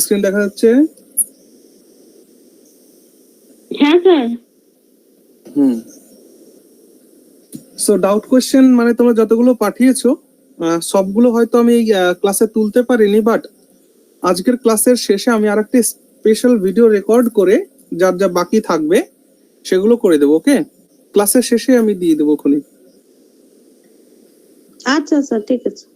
Screen দেখা যাচ্ছে? হ্যাঁ স্যার। সো ডাউট কোশ্চেন মানে তোমরা যতগুলো পাঠিয়েছো সবগুলো হয়তো আমি এই ক্লাসে তুলতে পারিনি, বাট আজকের ক্লাসের শেষে আমি আরেকটি স্পেশাল ভিডিও রেকর্ড করে যার যা বাকি থাকবে সেগুলো করে দেবো। ওকে, ক্লাসের শেষে আমি দিয়ে দেবো ওখানে। আচ্ছা স্যার, ঠিক আছে।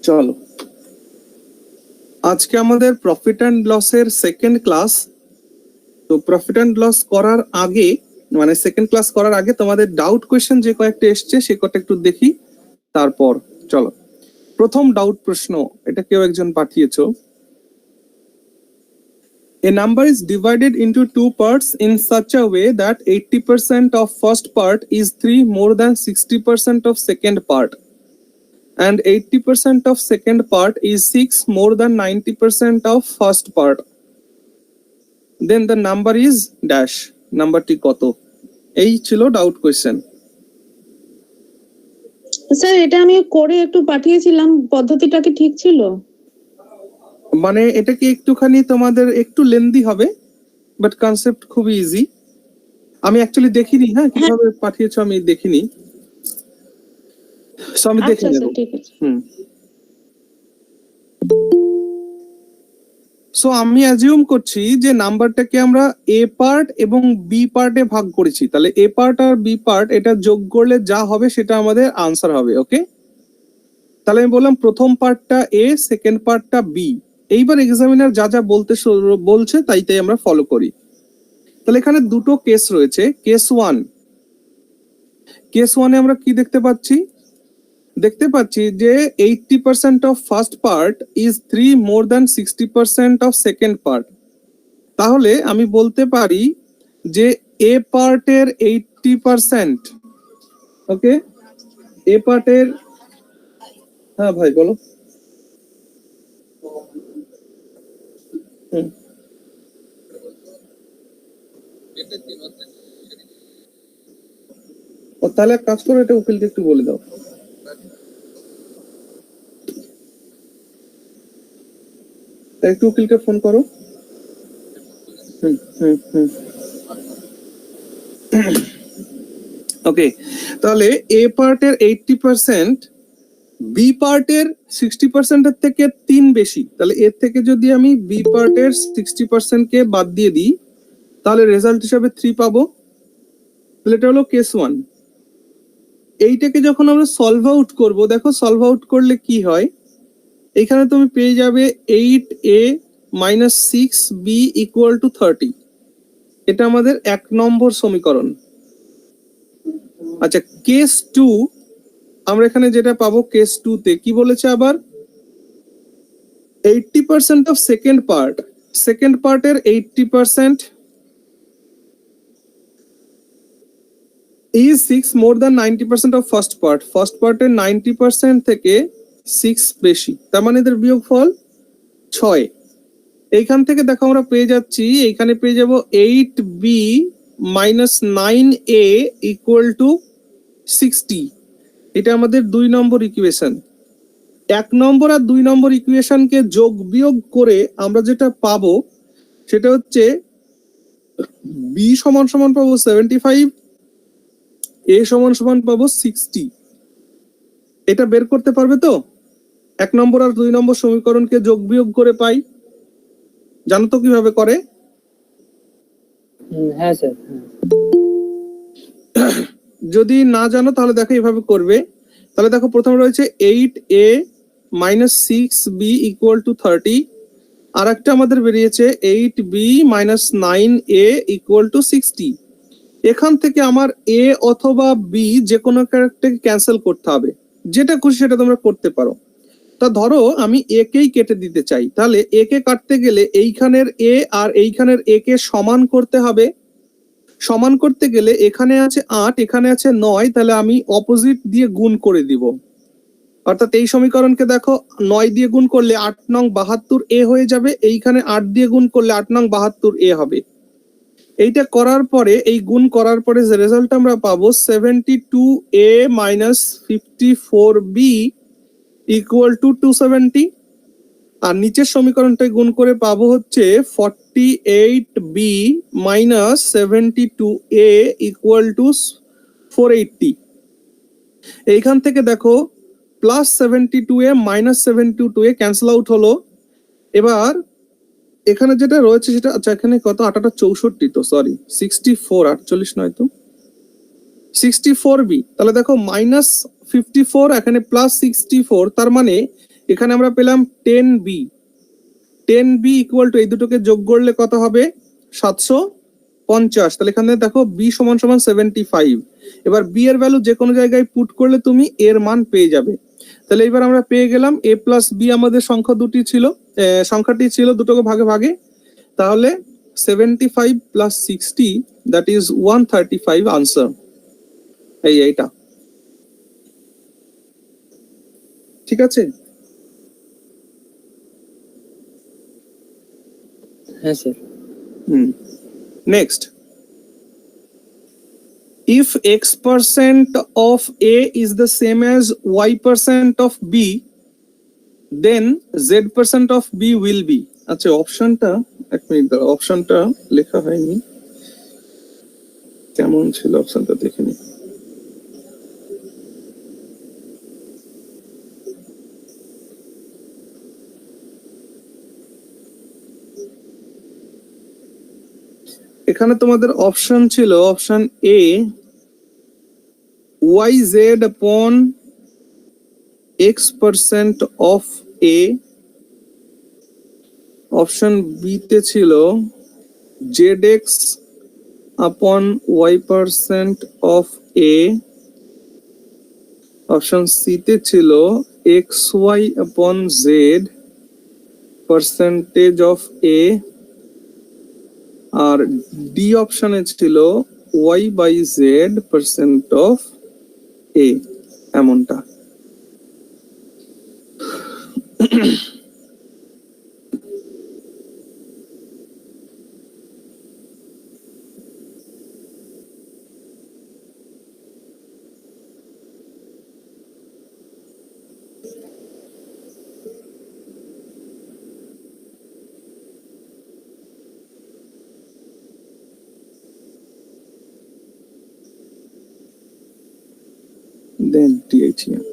চলো, আজকে আমাদের প্রফিট অ্যান্ড লসের সেকেন্ড ক্লাস। তো প্রফিট অ্যান্ড লস করার আগে মানে সেকেন্ড ক্লাস করার আগে তোমাদের ডাউট কোয়েশ্চেন যে কয়েকটা এসছে সে কটা একটু দেখি, তারপর চলো। প্রথম ডাউট প্রশ্ন, এটা কেউ একজন পাঠিয়েছো। A number is divided into two parts in such a way that 80% of first part is 3 more than 60% of second part, and 80% of second part is 6 more than 90% of first part. Then the number is dash. নাম্বারটি কত? এই ছিল doubt question. Sir এটা আমি করে একটু পাঠিয়েছিলাম, পদ্ধতিটা কি ঠিক ছিল? মানে এটা কি একটুখানি তোমাদের একটু লেন্দি হবে, বাট কনসেপ্ট খুবই ইজি। আমি অ্যাকচুয়ালি দেখিনি, হ্যাঁ কিভাবে পাঠিয়েছো আমি দেখিনি, সো আমি দেখে নেব। সো আমি অ্যাজিউম করছি যে নাম্বারটাকে আমরা এ পার্ট এবং বি পার্টে ভাগ করেছি, তাহলে এ পার্ট আর বি পার্ট এটা যোগ করলে যা হবে সেটা আমাদের আনসার হবে। ওকে, তাহলে আমি বললাম প্রথম পার্টটা এ, সেকেন্ড পার্টটা বি। এইবার এক্সামিনার যা যা বলছে তাই তাই আমরা ফলো করি। তাহলে এখানে দুটো কেস রয়েছে। কেস ওয়ানে আমরা কি দেখতে পাচ্ছি যে 80% of first part is 3 more than 60% of second part. তাহলে আমি বলতে পারি যে এ পার্টের 80%, ওকে, এ পার্টের, হ্যাঁ ভাই বলো। তাহলে এক কাজ করো, এটা উকিলকে একটু বলে দাও। একটু উকিলকে ফোন করো। ওকে, তাহলে এ পার্টের 80%, বি পার্টের 60% এর থেকে 3 বেশি। তাহলে এর থেকে যদি আমি বি পার্টের 60% কে বাদ দিয়ে দিই তাহলে রেজাল্ট হিসাবে 3 পাবো। তাহলে এটা হলো কেস 1। এইটাকে যখন আমরা সলভ আউট করব, দেখো সলভ আউট করলে কি হয়, এখানে তুমি পেয়ে যাবে 8a minus 6b equal to 30। এটা আমাদের 1 নম্বর সমীকরণ। আচ্ছা, কেস 2 আমরা এখানে যেটা পাবো, কেস 2 তে কি বলেছে আবার, 80% অফ সেকেন্ড পার্টের 80% is 6 more than 90% of first পার্টের 90% থেকে 6 বেশি, তার মানে এদের বিয়োগফল 6। এইখান থেকে দেখো আমরা পেয়ে যাচ্ছি, এইখানে পেয়ে যাব 8b minus 9a equal to 60। এটা আমাদের 2 নম্বর ইকুয়েশন। 1 নম্বর আর 2 নম্বর ইকুয়েশনকে যোগ বিয়োগ করে আমরা যেটা পাবো সেটা হচ্ছে b সমান সমান পাবো 75, a সমান সমান পাবো 60। এটা বের করতে পারবে তো? 1 নম্বর আর 2 নম্বর সমীকরণকে যোগ বিয়োগ করে পাই, জানো তো কিভাবে করে? হ্যাঁ স্যার। যদি না জানো তাহলে দেখো এইভাবে করবে। তাহলে দেখো প্রথমে রয়েছে 8a minus 6b equal to 30, আর একটা আমাদের বেরিয়েছে 8b minus 9a equal to 60। এখান থেকে আমার a অথবা b যে কোনো একটাকে ক্যান্সেল করতে হবে, যেটা খুশি সেটা তোমরা করতে পারো। তা ধরো আমি a কেই কেটে দিতে চাই, তাহলে a কে কাটতে গেলে এইখানের a আর এইখানের a কে সমান করতে হবে। সমান করতে গেলে এখানে আছে 8, এখানে আছে 9, তাহলে আমি অপোজিট দিয়ে গুণ করে দিব। অর্থাৎ এই সমীকরণকে দেখো 9 দিয়ে গুণ করলে 8 নং 72 এ হয়ে যাবে, এইখানে 8 দিয়ে গুণ করলে 8 নং 72 এ হবে। এইটা করার পরে, এই গুণ করার পরে যে রেজাল্ট আমরা পাবো 72a minus 54b equal to 270। আর নিচের সমীকরণটা গুণ করে পাবো হচ্ছে 48b minus 72a equal to 480। এইখান থেকে দেখো plus 72a minus 72a cancel out হলো। এবার এখানে যেটা রয়েছে সেটা, আচ্ছা এখানে কত, 864, তো সরি 64, 48 নয় তো 64b। তাহলে দেখো মাইনাস 54 এখানে প্লাস 64, তার মানে এখানে আমরা পেলাম 10b। 10b ইকুয়াল টু এই দুটোকে যোগ করলে কত হবে, 750। তাহলে এখানে দেখো b সমান সমান 75। এবার b এর ভ্যালু যে কোনো জায়গায় পুট করলে তুমি এর মান পেয়ে যাবে। তাহলে এবার আমরা পেয়ে গেলাম a প্লাস b আমাদের সংখ্যাটি ছিল দুটোকে ভাগে ভাগে। তাহলে 75 প্লাস 60 দ্যাট ইজ 135 আনসার। এইটা ঠিক আছে? হ্যাঁ sir. Next, if x% of A is the same as y% of B, then z% of B will be. আচ্ছা অপশনটা, এক মিনিট দাঁড়াও, অপশনটা লেখা হয়নি, কেমন ছিল অপশনটা দেখে নি। এখানে তোমাদের অপশন ছিল option A yz upon x% of A, option B তে ছিল zx upon y% of A, option C তে ছিল xy upon z percentage of A, আর ডি অপশনে ছিল y by z percent of A, এমনটা। Then THM.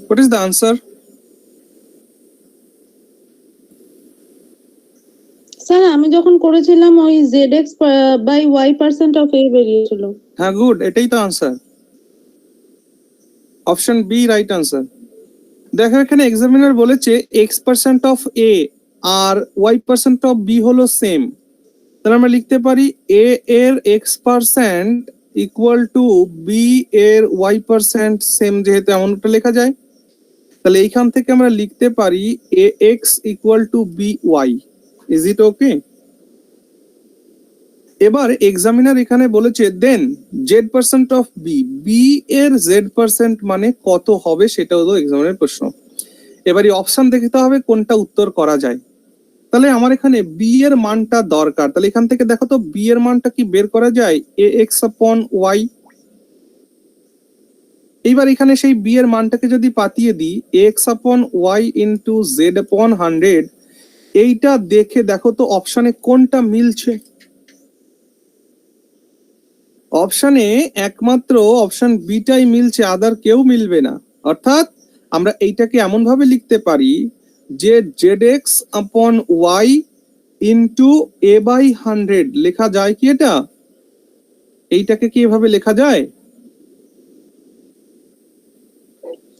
What is the answer? Sir আমি যখন করেছিলাম ওই zx by y% of a বেরিয়েছিল। হ্যাঁ গুড, এটাই তো answer. Option B right answer. দেখো এখানে এক্সামিনার বলেছে x% অফ A আর y% অফ B হলো সেম, তাহলে আমরা লিখতে পারি এ এর x% ইকুয়াল টু বি এর y%, সেম যেহেতু এমনটা লেখা যায়, তাহলে এইখান থেকে আমরা লিখতে পারি A x equal to B y. Is it okay? এবার এক্সামিনার এখানে বলেছে then z% of B, B এর z% মানে কত হবে সেটা হলো এক্সামিনার প্রশ্ন। এবার এই অপশন দেখতে হবে কোনটা উত্তর করা যায়। তাহলে আমার এখানে বি এর মানটা দরকার, তাহলে এখান থেকে দেখো তো বি এর মানটা কি বের করা যায়, এ এক্স আপন ওয়াই। এইবার এখানে সেই বি এর মানটাকে যদি পাতিয়ে দিই x upon Y into Z আপন 100, এইটা দেখে দেখো তো অপশনে কোনটা মিলছে। অপশনে একমাত্র অপশন বিটাই মিলছে, আদার কেউ মিলবে না। অর্থাৎ আমরা এইটাকে এমন ভাবে লিখতে পারি যে Z x upon Y into A by 100 লেখা যায় কি? এটা এইটাকে কি এভাবে লেখা যায়?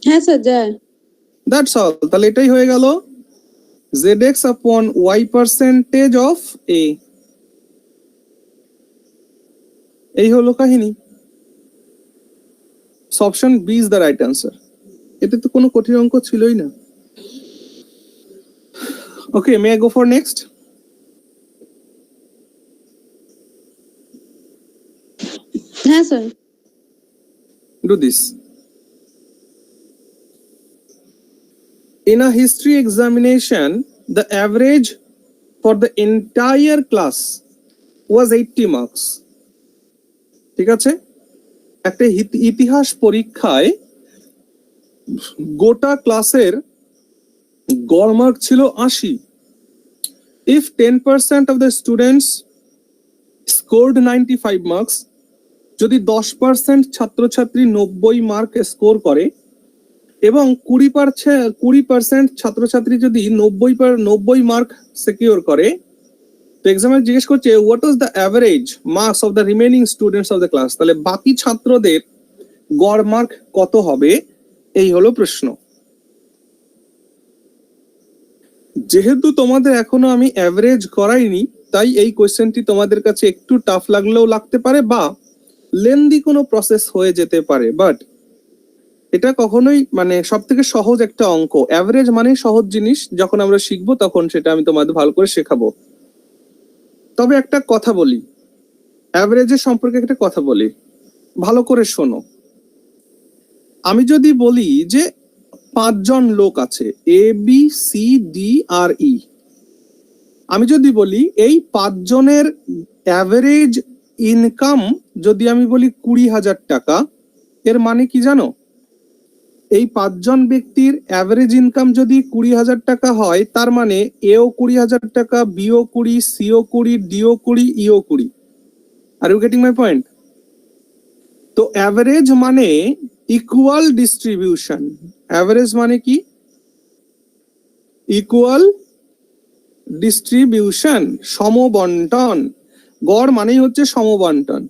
হ্যাঁ স্যার যায়। That's all. তাহলে এটাই হয়ে গেল z x upon y percentage of A. এই হলো কাহিনী। Option B is the right answer. এটা তো কোনো কঠিন অঙ্ক ছিলই না। Okay, may I go for next? হ্যাঁ sir. Do this. In a history examination, the average for the entire class was 80 marks. ঠিক আছে? একটা ইতিহাস পরীক্ষায় গোটা ক্লাসের গড় মার্ক ছিল 80. If 10% of the students scored 95 marks, যদি 10% ছাত্রছাত্রী 90 মার্ক স্কোর করে এবং 20% ছাত্রছাত্রী যদি 90 মার্ক সিকিউর করে, তো এক্সামিনার জিজ্ঞেস করছে what is the average marks of the remaining students of the class. তাহলে বাকি ছাত্রদের গড় মার্ক কত হবে, এই হলো প্রশ্ন। যেহেতু তোমাদের এখনো আমি অ্যাভারেজ করাইনি, তাই এই কোয়েশ্চেনটি তোমাদের কাছে একটু টাফ লাগলেও লাগতে পারে বা লেন্দি কোনো প্রসেস হয়ে যেতে পারে, বাট এটা কখনোই মানে সব থেকে সহজ একটা অঙ্ক। অ্যাভারেজ মানে সহজ জিনিস, যখন আমরা শিখবো তখন সেটা আমি তোমাদের ভালো করে শেখাবো। তবে একটা কথা বলি, অ্যাভারেজের সম্পর্কে একটা কথা বলি, ভালো করে শোনো। আমি যদি বলি যে 5 জন লোক আছে, এ বি সি ডি আর ই, আমি যদি বলি এই 5 জনের অ্যাভারেজ ইনকাম যদি আমি বলি 20,000 টাকা, এর মানে কি জানো? এই 5 জন ব্যক্তির অ্যাভারেজ ইনকাম যদি 20,000 টাকা হয়, তার মানে এও 20,000 টাকা, বিও 20, সিও 20, ডিও 20, ইও 20। Are you getting my point? তো অ্যাভারেজ মানে ইকুয়াল ডিস্ট্রিবিউশন। অ্যাভারেজ মানে কি? ইকুয়াল ডিস্ট্রিবিউশন, সমবন্টন। গড় মানেই হচ্ছে সমবন্টন।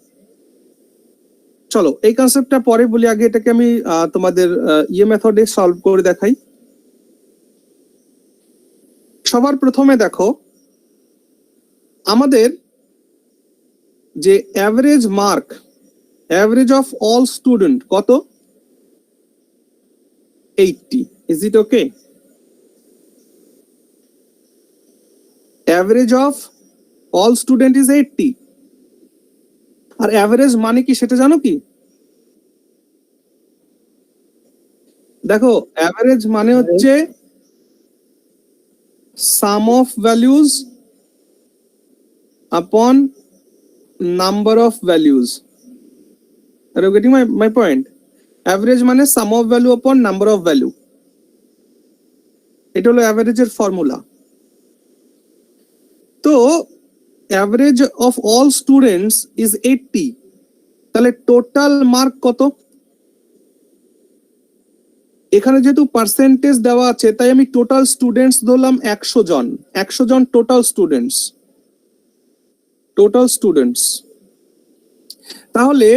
চলো এই কনসেপ্টটা পরে বলি, আগে এটাকে আমি তোমাদের ইয়ে মেথডে সলভ করে দেখাই। সবার প্রথমে দেখো আমাদের যে average mark, average of all student কত? 80. Is it okay? Average of all student is 80। আর অ্যাভারেজ মানে কি সেটা জানো কি? দেখো অ্যাভারেজ মানে হচ্ছে sum of values upon number of values. Are you getting my point? Average মানে sum of value upon number of value. এটা হলো অ্যাভারেজের ফর্মুলা। তো average of all students is 80। তাহলে টোটাল মার্ক কত? এখানে যেহেতু পার্সেন্টেজ দেওয়া আছে, তাই আমি টোটাল স্টুডেন্টস ধরলাম 100 জন। 100 জন টোটাল স্টুডেন্টস, টোটাল স্টুডেন্টস। তাহলে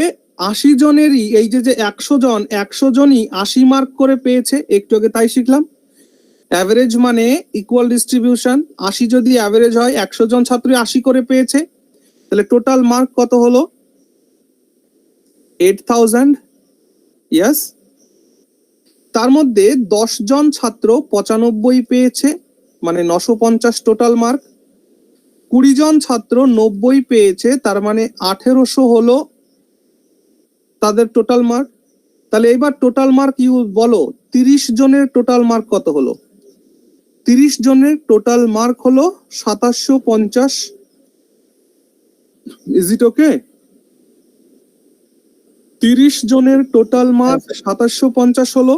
80 জনেরই এই যে 100 জন, 100 জনই 80 মার্ক করে পেয়েছে, একটু আগে তাই শিখলাম। অ্যাভারেজ মানে ইকুয়াল ডিস্ট্রিবিউশন। 80 যদি অ্যাভারেজ হয়, 100 জন ছাত্রী 80 করে পেয়েছে, তাহলে টোটাল মার্ক কত হলো? 8000। ইয়েস। তার মধ্যে 10 জন ছাত্র 95 পেয়েছে, মানে 950 টোটাল মার্ক। 20 জন ছাত্র 90 পেয়েছে, তার মানে 1800 হলো তাদের টোটাল মার্ক। তাহলে এবার টোটাল মার্ক বলো 30 জনের টোটাল মার্ক কত হলো? 30 জনের টোটাল মার্ক হলো 2750। ইজ ইট ওকে? 30 জনের টোটাল মার্ক 2750 হলো।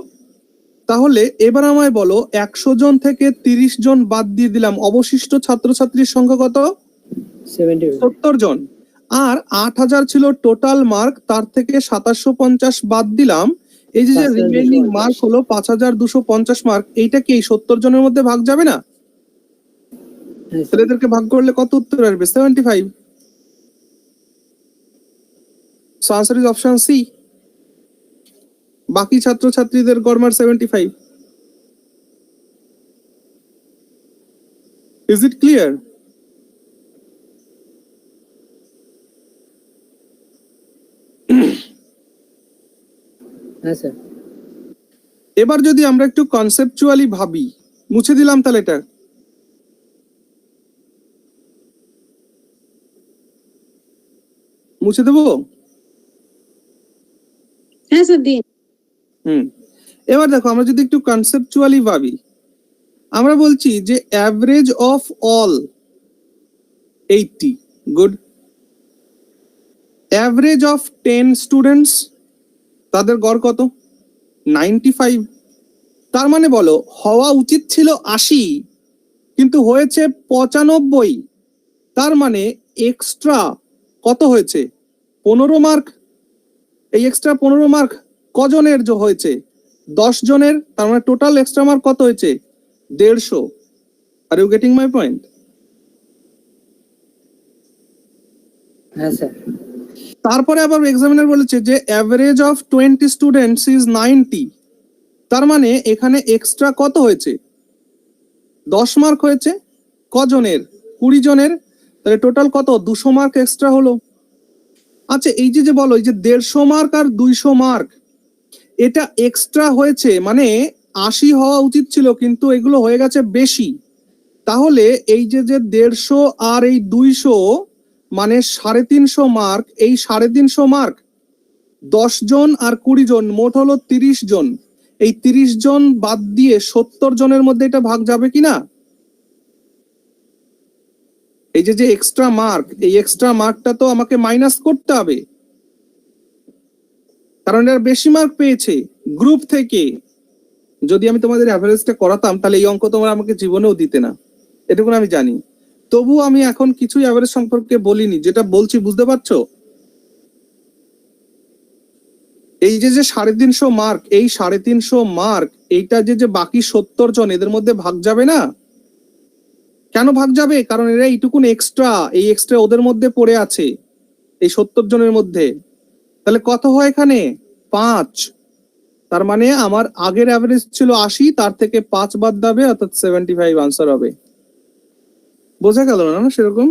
তাহলে এবার আমায় বলো 100 জন থেকে 30 জন বাদ দিয়ে দিলাম, অবশিষ্ট ছাত্রছাত্রীর সংখ্যা কত? 70 জন। আর 8000 ছিল টোটাল মার্ক, তার থেকে 2750 বাদ দিলাম, এই যে রিমেইনিং মার্ক হলো 5250 মার্ক। এইটা কি এই 70 জনের মধ্যে ভাগ যাবে না? তাহলে এদেরকে ভাগ করলে কত উত্তর আসবে? 75। So answer is option C. বাকি ছাত্রছাত্রীদের গড় মার্ক 75। Is it clear? হ্যাঁ স্যার। এবার যদি আমরা একটু কনসেপচুয়ালি ভাবি, মুছে দিলাম তাহলে এটা, মুছে দেবো? হ্যাঁ স্যার দিন। এবার দেখো আমরা যদি একটু কনসেপচুয়ালি ভাবি, আমরা বলছি যে average of all 80, good. Average of 10 students, তাদের গড় কত? 95। তার মানে বলো হওয়া উচিত ছিল 80, কিন্তু হয়েছে 95। তার মানে এক্সট্রা কত হয়েছে? 15 মার্ক। এই এক্সট্রা 15 মার্ক কজনের হয়েছে? 10 জনের। তার মানে টোটাল এক্সট্রা মার্ক কত হয়েছে? 150। Are you getting my point? হ্যাঁ স্যার। তারপরে আবার এক্সামিনার বলেছে যে অ্যাভারেজ অফ 20 স্টুডেন্টস ইজ 90। তার মানে এখানে এক্সট্রা কত হয়েছে? 10 মার্ক হয়েছে। কজনের? 20 জনের। তাহলে টোটাল কত? 200 মার্ক এক্সট্রা হলো। আচ্ছা, এই যে বলো এই যে 150 মার্ক আর 200 মার্ক, এটা এক্সট্রা হয়েছে, মানে 80 হওয়া উচিত ছিল, কিন্তু এগুলো হয়ে গেছে বেশি। তাহলে এই যে 150 আর এই 200, মানে 350 মার্ক। এই 350 মার্ক 10 জন আর 20 জন, মোট হলো 30 জন। এই 30 জন বাদ দিয়ে 70 জনের মধ্যে এটা ভাগ যাবে কিনা? এই যে এক্সট্রা মার্ক, এই এক্সট্রা মার্কটা তো আমাকে মাইনাস করতে হবে, কারণ এর বেশি মার্ক পেয়েছে গ্রুপ থেকে। যদি আমি তোমাদের অ্যাভারেজটা করাতাম তাহলে এই অঙ্ক তোমরা আমাকে জীবনেও দিতে না, এটুকু আমি জানি। তবু আমি এখন কিছুই অ্যাভারেজ সম্পর্কে বলিনি, যেটা বলছি বুঝতে পারছো? এই যে 350 মার্ক, এই 350 মার্ক, এইটা যে বাকি 70 জন, এদের মধ্যে ভাগ যাবে না। কেন ভাগ যাবে? কারণ এরা এইটুকুন এক্সট্রা, এই এক্সট্রা ওদের মধ্যে পড়ে আছে, এই 70 জনের মধ্যে। তাহলে কত হয় এখানে? 5। তার মানে আমার আগের অ্যাভারেজ ছিল 80, তার থেকে 5 বাদ যাবে, অর্থাৎ 75 আনসার হবে। বোঝা গেল না সেরকম?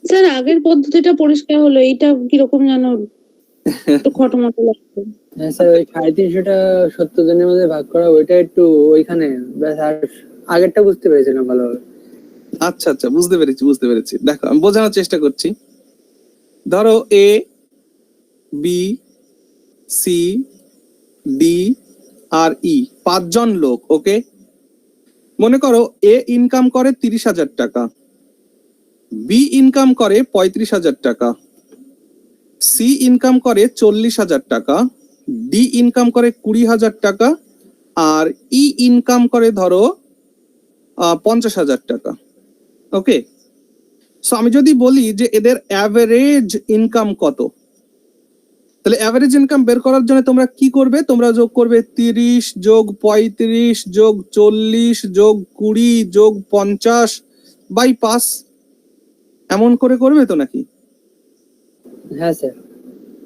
স্যার আগের পদ্ধতিটা পরিষ্কার হলো, এইটা কিরকম জানো একটু খটোমটো লাগছে। হ্যাঁ স্যার, ওই 350টা 70 জনের মধ্যে ভাগ করা, ওইটা একটু ওইখানে ব্যাস। আর আগেরটা বুঝতে পেরেছিলাম ভালোভাবে। আচ্ছা আচ্ছা, বুঝতে পেরেছি বুঝতে পেরেছি। দেখো আমি বোঝানোর চেষ্টা করছি। ধরো এ, বি, সি, ডি আর ই, 5 জন লোক। ওকে, মনে করো এ ইনকাম করে 30,000 টাকা, বি ইনকাম করে 35,000 টাকা, সি ইনকাম করে 40,000 টাকা, ডি ইনকাম করে 20,000 টাকা, আর ই ইনকাম করে ধরো 50,000 টাকা। ওকে, সো আমি যদি বলি যে এদের অ্যাভারেজ ইনকাম কত, তাহলে অ্যাভারেজ ইনকাম বের করার জন্য তোমরা কি করবে? তোমরা যোগ করবে 30 যোগ 35 যোগ 40 যোগ 20 যোগ 50 বাই 5। এমন করে করবে তো নাকি? হ্যাঁ স্যার।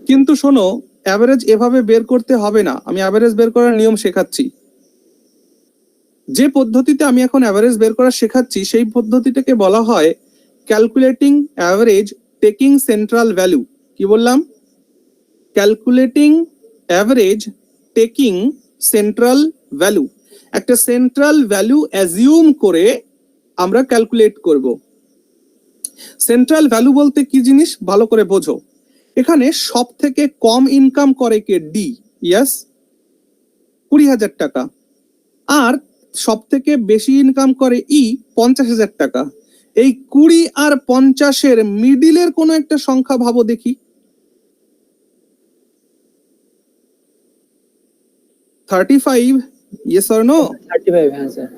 কিন্তু শোনো, অ্যাভারেজ এভাবে বের করতে হবে না, আমি অ্যাভারেজ বের করার নিয়ম শেখাচ্ছি। যে পদ্ধতিতে আমি এখন অ্যাভারেজ বের করা শেখাচ্ছি সেই পদ্ধতিটাকে বলা হয় calculating average taking central value. কি বললাম? Calculating average taking central value. একটা সেন্ট্রাল ভ্যালু অ্যাজিউম করে আমরা ক্যালকুলেট করব। সেন্ট্রাল ভ্যালু বলতে কি জিনিস ভালো করে বোঝো। এখানে সব থেকে কম ইনকাম করে কে? ডি, ইয়েস, 20,000 টাকা। আর সব থেকে বেশি ইনকাম করে ই, 50,000 টাকা। এই 20 আর 50-এর মিডিলের কোনো একটা সংখ্যা ভাবো দেখি। 35, ইয়েস অর নো? 35, হ্যাঁ স্যার।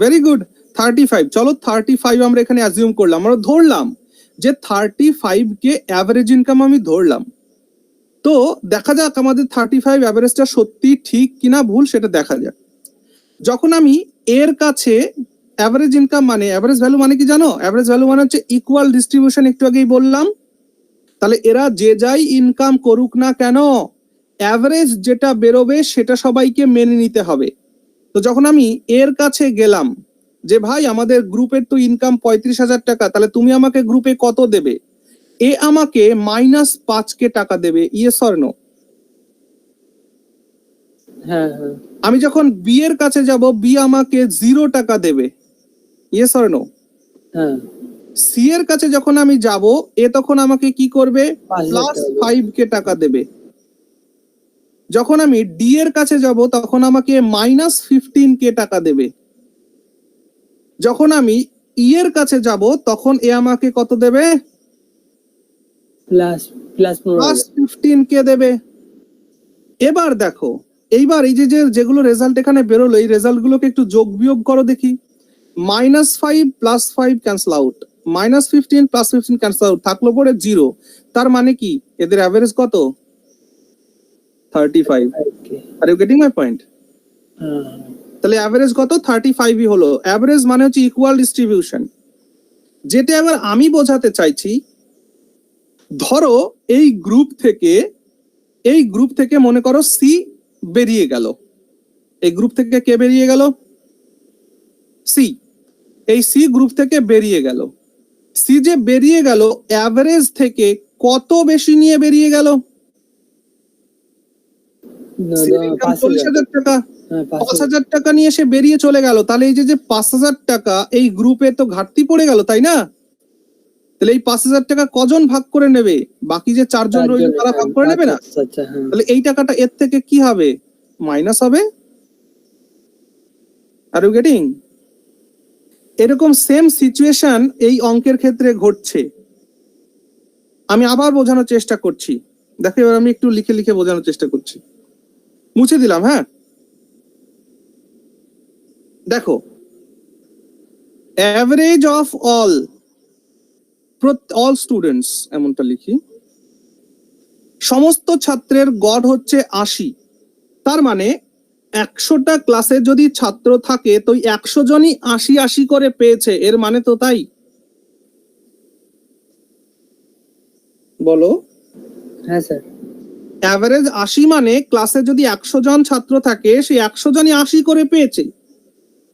Very good, 35। চলো 35 আমরা এখানে অ্যাজিউম করলাম, আমরা ধরলাম যে 35 কে অ্যাভারেজ ইনকাম আমি ধরলাম। তো দেখা যাক আমাদের 35 অ্যাভারেজটা সত্যি ঠিক কিনা ভুল সেটা দেখা যাক। যখন আমি এর কাছে অ্যাভারেজ ইনকাম মানে অ্যাভারেজ ভ্যালু মানে কি জানো? অ্যাভারেজ ভ্যালু মানে হচ্ছে ইকুয়াল ডিস্ট্রিবিউশন, একটু আগেই বললাম। তাহলে এরা যে যাই ইনকাম করুক না কেন, অ্যাভারেজ যেটা বেরোবে সেটা সবাইকে মেনে নিতে হবে। তো যখন আমি এর কাছে গেলাম যে ভাই আমাদের গ্রুপের তো ইনকাম 35,000 টাকা, তাহলে তুমি আমাকে গ্রুপে কত দেবে? এ আমাকে -5K টাকা দেবে, ইয়েস অর নো? হ্যাঁ হ্যাঁ। আমি যখন বি এর কাছে যাব, বি আমাকে 0 টাকা দেবে, ইয়েস অর নো? হ্যাঁ। সি এর কাছে যখন আমি যাব, এ তখন আমাকে কি করবে? 5,000 টাকা। +5K টাকা দেবে। যখন আমি ডি এর কাছে যাব তখন আমাকে -15K টাকা দেবে। যখন আমি ই এর কাছে যাব তখন এ আমাকে কত দেবে? প্লাস 15,000। +15K দেবে। এবার দেখো, এইবার এই যে যেগুলো রেজাল্ট এখানে বেরোলো, এই রেজাল্ট গুলোকে একটু যোগ বিয়োগ করো দেখি। -5 + 5 ক্যান্সেল আউট, -15 + 15 ক্যান্সেল আউট, থাকলো পরে 0। তার মানে কি এদের অ্যাভারেজ কত? 35। Are you getting my point? তাহলে অ্যাভারেজ কত? 35ই হলো। অ্যাভারেজ মানে হচ্ছে ইকুয়াল ডিস্ট্রিবিউশন। যেটা এবার আমি বোঝাতে চাইছি, ধরো এই গ্রুপ থেকে মনে করো সি বেরিয়ে গেল। এই গ্রুপ থেকে কে বেরিয়ে গেল? সি। এই সি গ্রুপ থেকে বেরিয়ে গেল। সি যে বেরিয়ে গেল, অ্যাভারেজ থেকে কত বেশি নিয়ে বেরিয়ে গেল? 40,000 টাকা। 5,000 টাকা নিয়ে সে বেরিয়ে চলে গেল। তাহলে এই যে 5,000 টাকা এই গ্রুপে তো ঘাটতি পড়ে গেল, তাই না? তাহলে এই 5,000 টাকা কজন ভাগ করে নেবে? বাকি যে 4 জন রইল তারা ভাগ করে নেবে না? তাহলে এই টাকাটা এর থেকে কি হবে? মাইনাস হবে। Are you getting? এরকম সেম সিচুয়েশন এই অঙ্কের ক্ষেত্রে ঘটছে। আমি আবার বোঝানোর চেষ্টা করছি, দেখো এবার আমি একটু লিখে লিখে বোঝানোর চেষ্টা করছি। মুছে দিলাম, হ্যাঁ। দেখো, অ্যাভারেজ অফ অল স্টুডেন্টস, এমনটা লিখি, সমস্ত ছাত্রের গড় হচ্ছে 80। তার মানে 100টা ক্লাসে যদি ছাত্র থাকে তো 100 জনই 80 করে পেয়েছে, এর মানে তো তাই। বলো। হ্যাঁ স্যার। অ্যাভারেজ 80 মানে ক্লাসে যদি 100 জন ছাত্র থাকে সেই 100 জনই 80 করে পেয়েছে।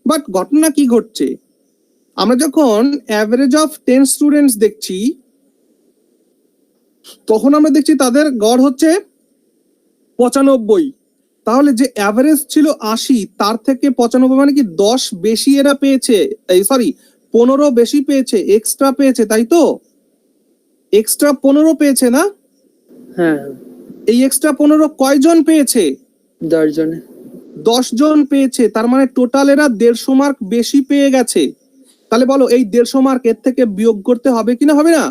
বাট ঘটনা কি ঘটছে? আমরা যখন অ্যাভারেজ অফ 10 স্টুডেন্টস দেখছি তখন আমরা দেখছি তাদের গড় হচ্ছে 95। তাহলে যে অ্যাভারেজ ছিল 80, তার থেকে 95 মানে কি 10 বেশি এরা পেয়েছে, এই সরি 15 বেশি পেয়েছে, এক্সট্রা পেয়েছে, তাই তো? এক্সট্রা 15 পেয়েছে না? হ্যাঁ। এই এক্সট্রা 15 কয়জন পেয়েছে? 10 জনে। 10 জন পেয়েছে। তার মানে টোটাল এরা 150 মার্ক বেশি পেয়ে গেছে। তাহলে বলো এই 150 মার্ক এর থেকে বিয়োগ করতে হবে কিনা হবে না?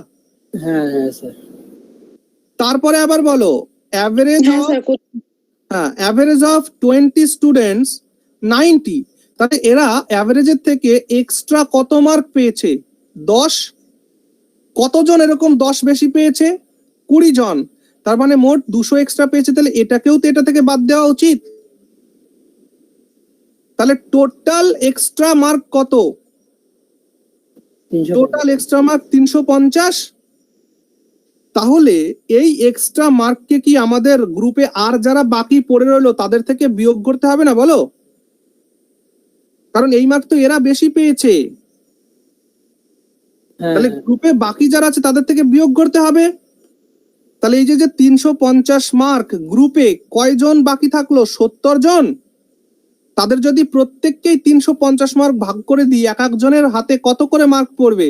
হ্যাঁ হ্যাঁ স্যার। তারপরে আবার বলো অ্যাভারেজ অফ 20 স্টুডেন্টস 90। তাহলে এরা অ্যাভারেজের থেকে এক্সট্রা কত মার্ক পেয়েছে? 10। কতজন এরকম 10 বেশি পেয়েছে? 20 জন। তার মানে মোট 200 এক্সট্রা পেয়েছে। তাহলে এটাকেও তো এটা থেকে বাদ দেওয়া উচিত। তাহলে টোটাল এক্সট্রা মার্ক কত? Total extra mark 350। তাহলে এই এক্সট্রা মার্ককে কি আমাদের গ্রুপে আর যারা বাকি পড়ে রইলো তাদের থেকে বিয়োগ করতে হবে না বলো? কারণ এই মার্ক তো এরা বেশি পেয়েছে, হ্যাঁ তাহলে গ্রুপে বাকি যারা আছে তাদের থেকে বিয়োগ করতে হবে। তাহলে এই যে 350 মার্ক গ্রুপে কয়জন বাকি থাকলো? 70 জন। তাদের যদি প্রত্যেককেই 350 মার্ক ভাগ করে দিই, এক একজনের হাতে কত করে মার্ক পড়বে?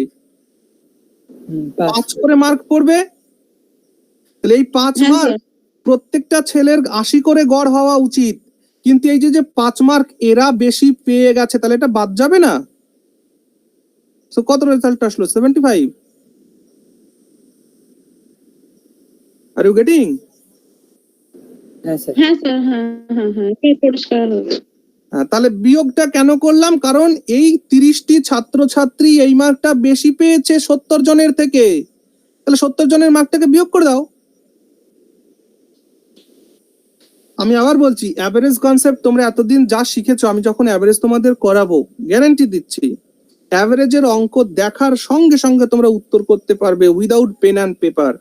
5 করে মার্ক পড়বে। তাহলে এই 5 হ্যাঁ মার্ক স্যার। প্রত্যেকটা ছেলের 80 করে গড় হওয়া উচিত, কিন্তু এই যে 5 মার্ক এরা বেশি পেয়ে গেছে, তাহলে এটা বাদ যাবে না? সো কত রেজাল্ট আসলো? 75। Are you getting? হ্যাঁ স্যার। হ্যাঁ স্যার, হ্যাঁ হ্যাঁ হ্যাঁ, এটা পরিষ্কার হলো। তাহলে বিয়োগটা কেন করলাম? কারণ এই 30টি ছাত্রছাত্রী এই মার্কটা বেশি পেয়েছে 70 জনের থেকে, তাহলে 70 জনের মার্কটাকে বিয়োগ করে দাও। আমি আবার বলছি, অ্যাভারেজ কনসেপ্ট তোমরা এতদিন যা শিখেছো, আমি যখন অ্যাভারেজ তোমাদের করাবো গ্যারান্টি দিচ্ছি অ্যাভারেজের অঙ্ক দেখার সঙ্গে সঙ্গে তোমরা উত্তর করতে পারবে উইদাউট পেন অ্যান্ড পেপার,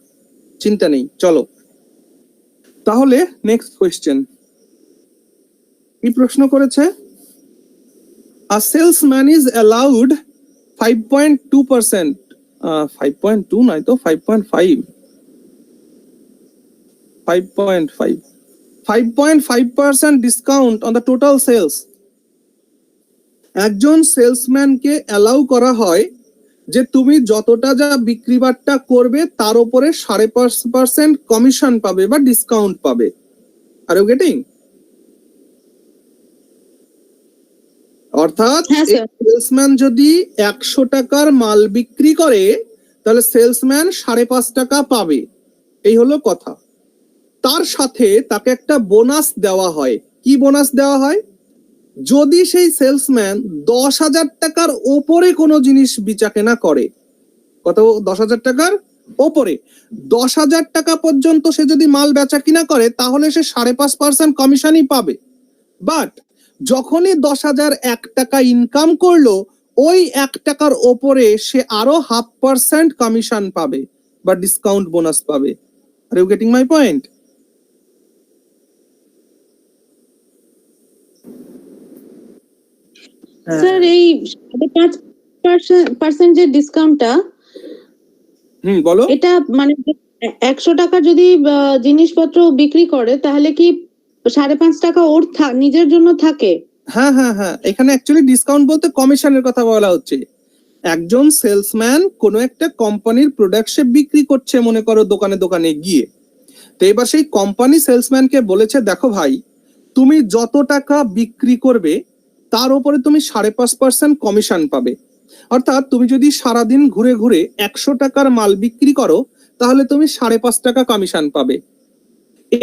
চিন্তা নেই। চলো তাহলে নেক্সট কোয়েশ্চেন। কি প্রশ্ন করেছে? A salesman is allowed 5.2%, 5.2 নয় তো 5.5, 5.5% discount on the total sales. একজন সেলসম্যানকে অ্যালাউ করা হয় যে তুমি যতটা যা বিক্রি বাট্টা করবে তার উপরে 5.5% কমিশন পাবে বা ডিসকাউন্ট পাবে। Are you getting? অর্থাৎ হ্যাঁ স্যার। সেলসম্যান যদি 100 টাকার মাল বিক্রি করে তাহলে সেলসম্যান 5.5 টাকা পাবে, এই হলো কথা। তার সাথে তাকে একটা বোনাস দেওয়া হয়। কি বোনাস দেওয়া হয়? যদি সেই সেলসম্যান 10,000 টাকার ওপরে কোনো জিনিস বেচা কেনা করে, কত? 10,000 টাকার ওপরে 10,000 টাকা পর্যন্ত সে যদি মাল বেচা কিনা করে তাহলে সে 5.5% কমিশনই পাবে। বাট যখনই 10,001 টাকা ইনকাম করলো, ওই 1 টাকার ওপরে সে আরো 0.5% কমিশন পাবে বা ডিসকাউন্ট বোনাস পাবে। Are you getting my point? Sir এই 5.5% যে ডিসকাউন্টটা, বলো। এটা মানে 100 টাকা যদি জিনিসপত্র বিক্রি করে তাহলে কি 5.5 টাকা ওর নিজের জন্য থাকে? হ্যাঁ হ্যাঁ হ্যাঁ, এখানে অ্যাকচুয়ালি ডিসকাউন্ট বলতে কমিশনের কথা বলা হচ্ছে। একজন সেলসম্যান কোনো একটা কোম্পানির প্রোডাক্ট সে বিক্রি করছে, মনে করো দোকানে দোকানে গিয়ে। তো এবার সেই কোম্পানি সেলসম্যানকে বলেছে, দেখো ভাই, তুমি যত টাকা বিক্রি করবে তার উপরে তুমি 5.5% কমিশন পাবে। অর্থাৎ তুমি যদি সারাদিন ঘুরে ঘুরে 100 টাকার মাল বিক্রি করো তাহলে তুমি 5.5 টাকা কমিশন পাবে।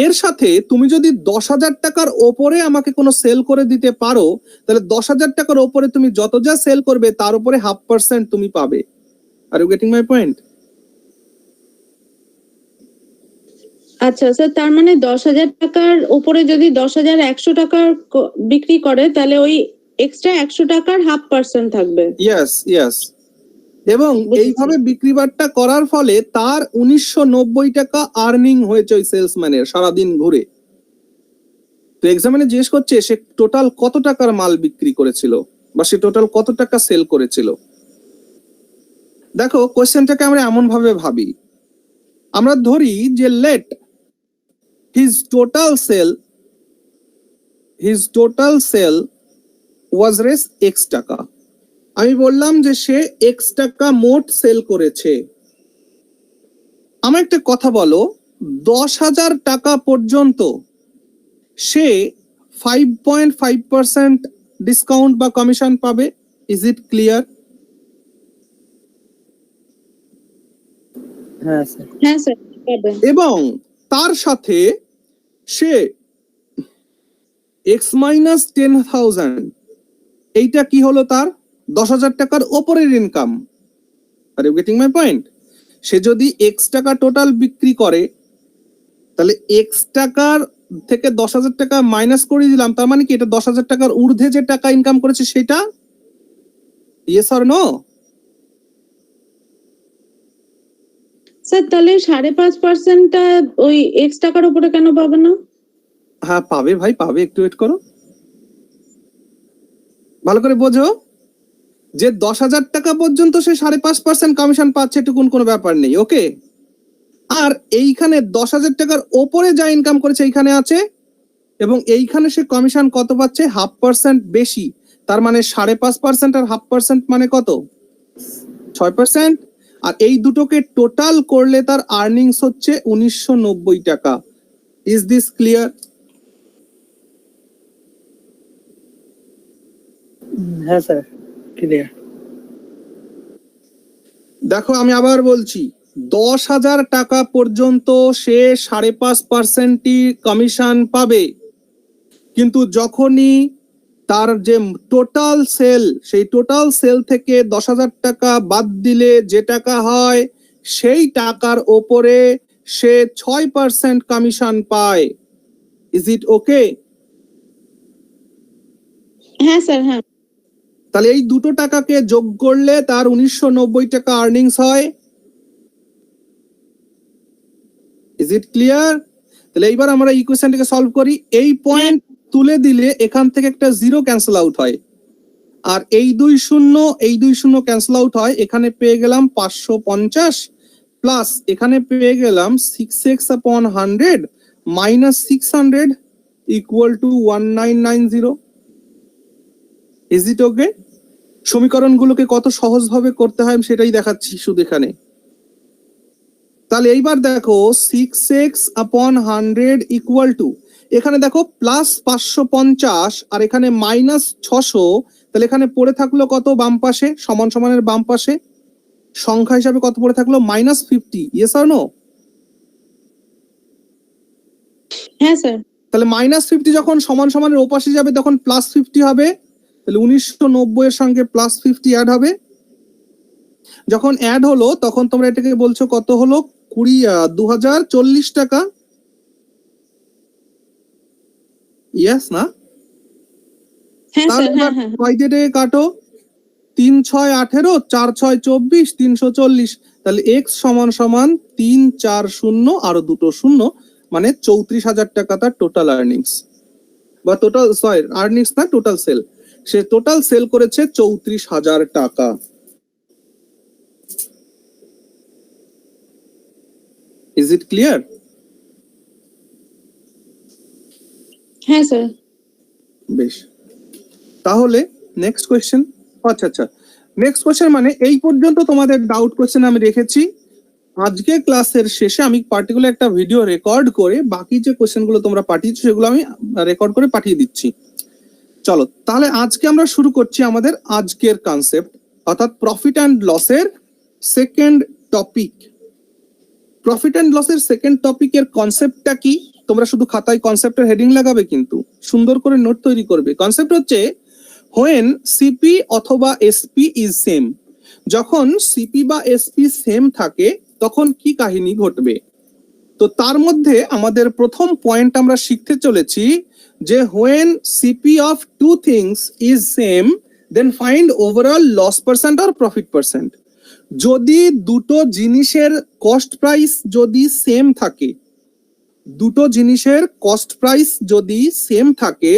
এর সাথে তুমি যদি 10,000 টাকার ওপরে আমাকে কোনো সেল করে দিতে পারো তাহলে 10,000 টাকার ওপরে তুমি যত যা সেল করবে তার উপরে 0.5% তুমি পাবে। Are you getting my point? আচ্ছা স্যার, তার মানে 10,000 টাকার উপরে যদি 10,100 টাকার বিক্রি করে তাহলে ওই এক্সট্রা 100 টাকার 0.5% থাকবে। Yes yes. এবং বুঝেছি। এইভাবে বিক্রি বাট্টা করার ফলে তার 1990 টাকা আর্নিং হয়েছে ওই সেলসম্যানের সারাদিন ঘুরে। তো এক্সামিনে জিজ্ঞেস করছে সে টোটাল কত টাকার মাল বিক্রি করেছিল বা সে টোটাল কত টাকা সেল করেছিল। দেখো কোশ্চেনটাকে আমরা এমন ভাবে ভাবি, আমরা ধরি যে লেট হিজ টোটাল সেল ওয়াজ রেস এক্স টাকা। আমি বললাম যে সে এক্স টাকা মোট সেল করেছে। আমার একটা কথা বলো, 10,000 টাকা পর্যন্ত সে 5.5% ডিসকাউন্ট বা কমিশন পাবে। Is it clear? হ্যাঁ স্যার। হ্যাঁ স্যার, পাবে। এবং তার সাথে সে x মাইনাস 10,000, এইটা কি হলো? তার 10,000 টাকার ওপরের income. Are you getting my point? সে যদি x টাকা টোটাল বিক্রি করে তাহলে x টাকার থেকে 10,000 টাকা মাইনাস করে দিলাম, তার মানে কি এটা 10,000 টাকার ঊর্ধ্বে যে টাকা ইনকাম করেছে সেটা। Yes or no? স্যার তাহলে 5.5%টা ওই এক্স টাকার উপরে কেন পাবে না? হ্যাঁ পাবে ভাই, পাবে, একটু ওয়েট করো, ভালো করে বোঝো যে 10,000 টাকা পর্যন্ত সে 5.5% কমিশন পাচ্ছে, এটুকুন কোনো ব্যাপার নেই, ওকে। আর এইখানে 10,000 টাকার ওপরে যা ইনকাম করেছে এইখানে আছে, এবং এইখানে সে কমিশন কত পাচ্ছে, 0.5% বেশি। তার মানে 5.5% আর 0.5% মানে কত, 6%। আর এই দুটোকে টোটাল করলে তার আর্নিংস হচ্ছে 1990 টাকা। Is this clear? হ্যাঁ স্যার, ক্লিয়ার। দেখো আমি আবার বলছি, 10,000 টাকা পর্যন্ত সে 5.5%ই কমিশন পাবে, কিন্তু যখনই তার যে টোটাল সেল, সেই টোটাল সেল থেকে 10,000 টাকা বাদ দিলে যে টাকা হয়, সেই টাকার ওপরে সে 6% কমিশন পায়। ইজ ইট ওকে? হ্যাঁ স্যার, হ্যাঁ। তাহলে এই দুটো টাকাকে যোগ করলে তার 1990 টাকা আর্নিংস হয়। Is it clear? তাহলে এইবার আমরা ইকুয়েশনটাকে সলভ করি। এই পয়েন্ট তুলে দিলে এখান থেকে একটা জিরো ক্যান্সেল আউট হয়, আর এই 2 শূন্য ক্যান্সেল আউট হয়। এখানে পেয়ে গেলাম 550 প্লাস এখানে পেয়ে গেলাম 6x/100 minus 600 equal to 1990। Is it okay? সমীকরণগুলোকে কত সহজভাবে করতে হয় আমি সেটাই দেখাচ্ছি শুধু এখানে। তাহলে এইবার দেখো 6x/100 ইকুয়াল টু, এখানে দেখো প্লাস 550 আর এখানে মাইনাস 600, তাহলে এখানে পড়ে থাকলো কত বাম পাশে, সমান সমানের বাম পাশে সংখ্যা হিসাবে কত পড়ে থাকলো, -50। ইয়েস আর নো? হ্যাঁ স্যার। তাহলে -50 যখন সমান সমানের ওপাশে যাবে তখন +50 হবে, তাহলে 1990 এর সঙ্গে +50 অ্যাড হবে। যখন অ্যাড হলো তখন তোমরা এটাকে বলছো কত হলো, 2040 টাকা। ইয়েস না? হ্যাঁ তাহলে স্যার, হ্যাঁ হ্যাঁ। 5 দিয়ে কাটো, 3 6 18, 4 6 24, 340। তাহলে x সমান সমান 3 4 0 আরো দুটো শূন্য, মানে 34,000 টাকা তার টোটাল আর্নিংস, বা টোটাল সরি আর্নিংস না, টোটাল সেল। সে টোটাল সেল করেছে 34,000 টাকা। Is it clear? হ্যাঁ স্যার। বেশ, তাহলে নেক্সট কোয়েশ্চেন। আচ্ছা, নেক্সট কোয়েশ্চেন মানে এই পর্যন্ত তোমাদের ডাউট কোয়েশ্চেন আমি রেখেছি। আজকে ক্লাসের শেষে আমি পার্টিকুলার একটা ভিডিও রেকর্ড করে বাকি যে কোয়েশ্চেনগুলো তোমরা পাঠিয়েছো সেগুলো আমি রেকর্ড করে পাঠিয়ে দিচ্ছি। চলো তাহলে আজকে আমরা শুরু করছি আমাদের আজকের কনসেপ্ট, অর্থাৎ প্রফিট অ্যান্ড লসের সেকেন্ড টপিক। প্রফিট অ্যান্ড লসের সেকেন্ড টপিকের কনসেপ্টটা কি, তোমরা শুধু খাতায় কনসেপ্টের হেডিং লাগাবে, কিন্তু সুন্দর করে নোট তৈরি করবে। কনসেপ্ট হচ্ছে হোয়েন সিপি অথবা এসপি ইজ সেম। যখন সিপি বা এসপি সেম থাকে তখন কি কাহিনী ঘটবে। তো তার মধ্যে আমাদের প্রথম পয়েন্ট আমরা শিখতে চলেছি যে when CP of two things is same then find overall loss percent আর প্রফিট পার্সেন্ট। যদি দুটো জিনিসের কস্ট প্রাইস যদি সেম থাকে, দুটো জিনিসের কস্ট প্রাইস যদি সেম থাকে,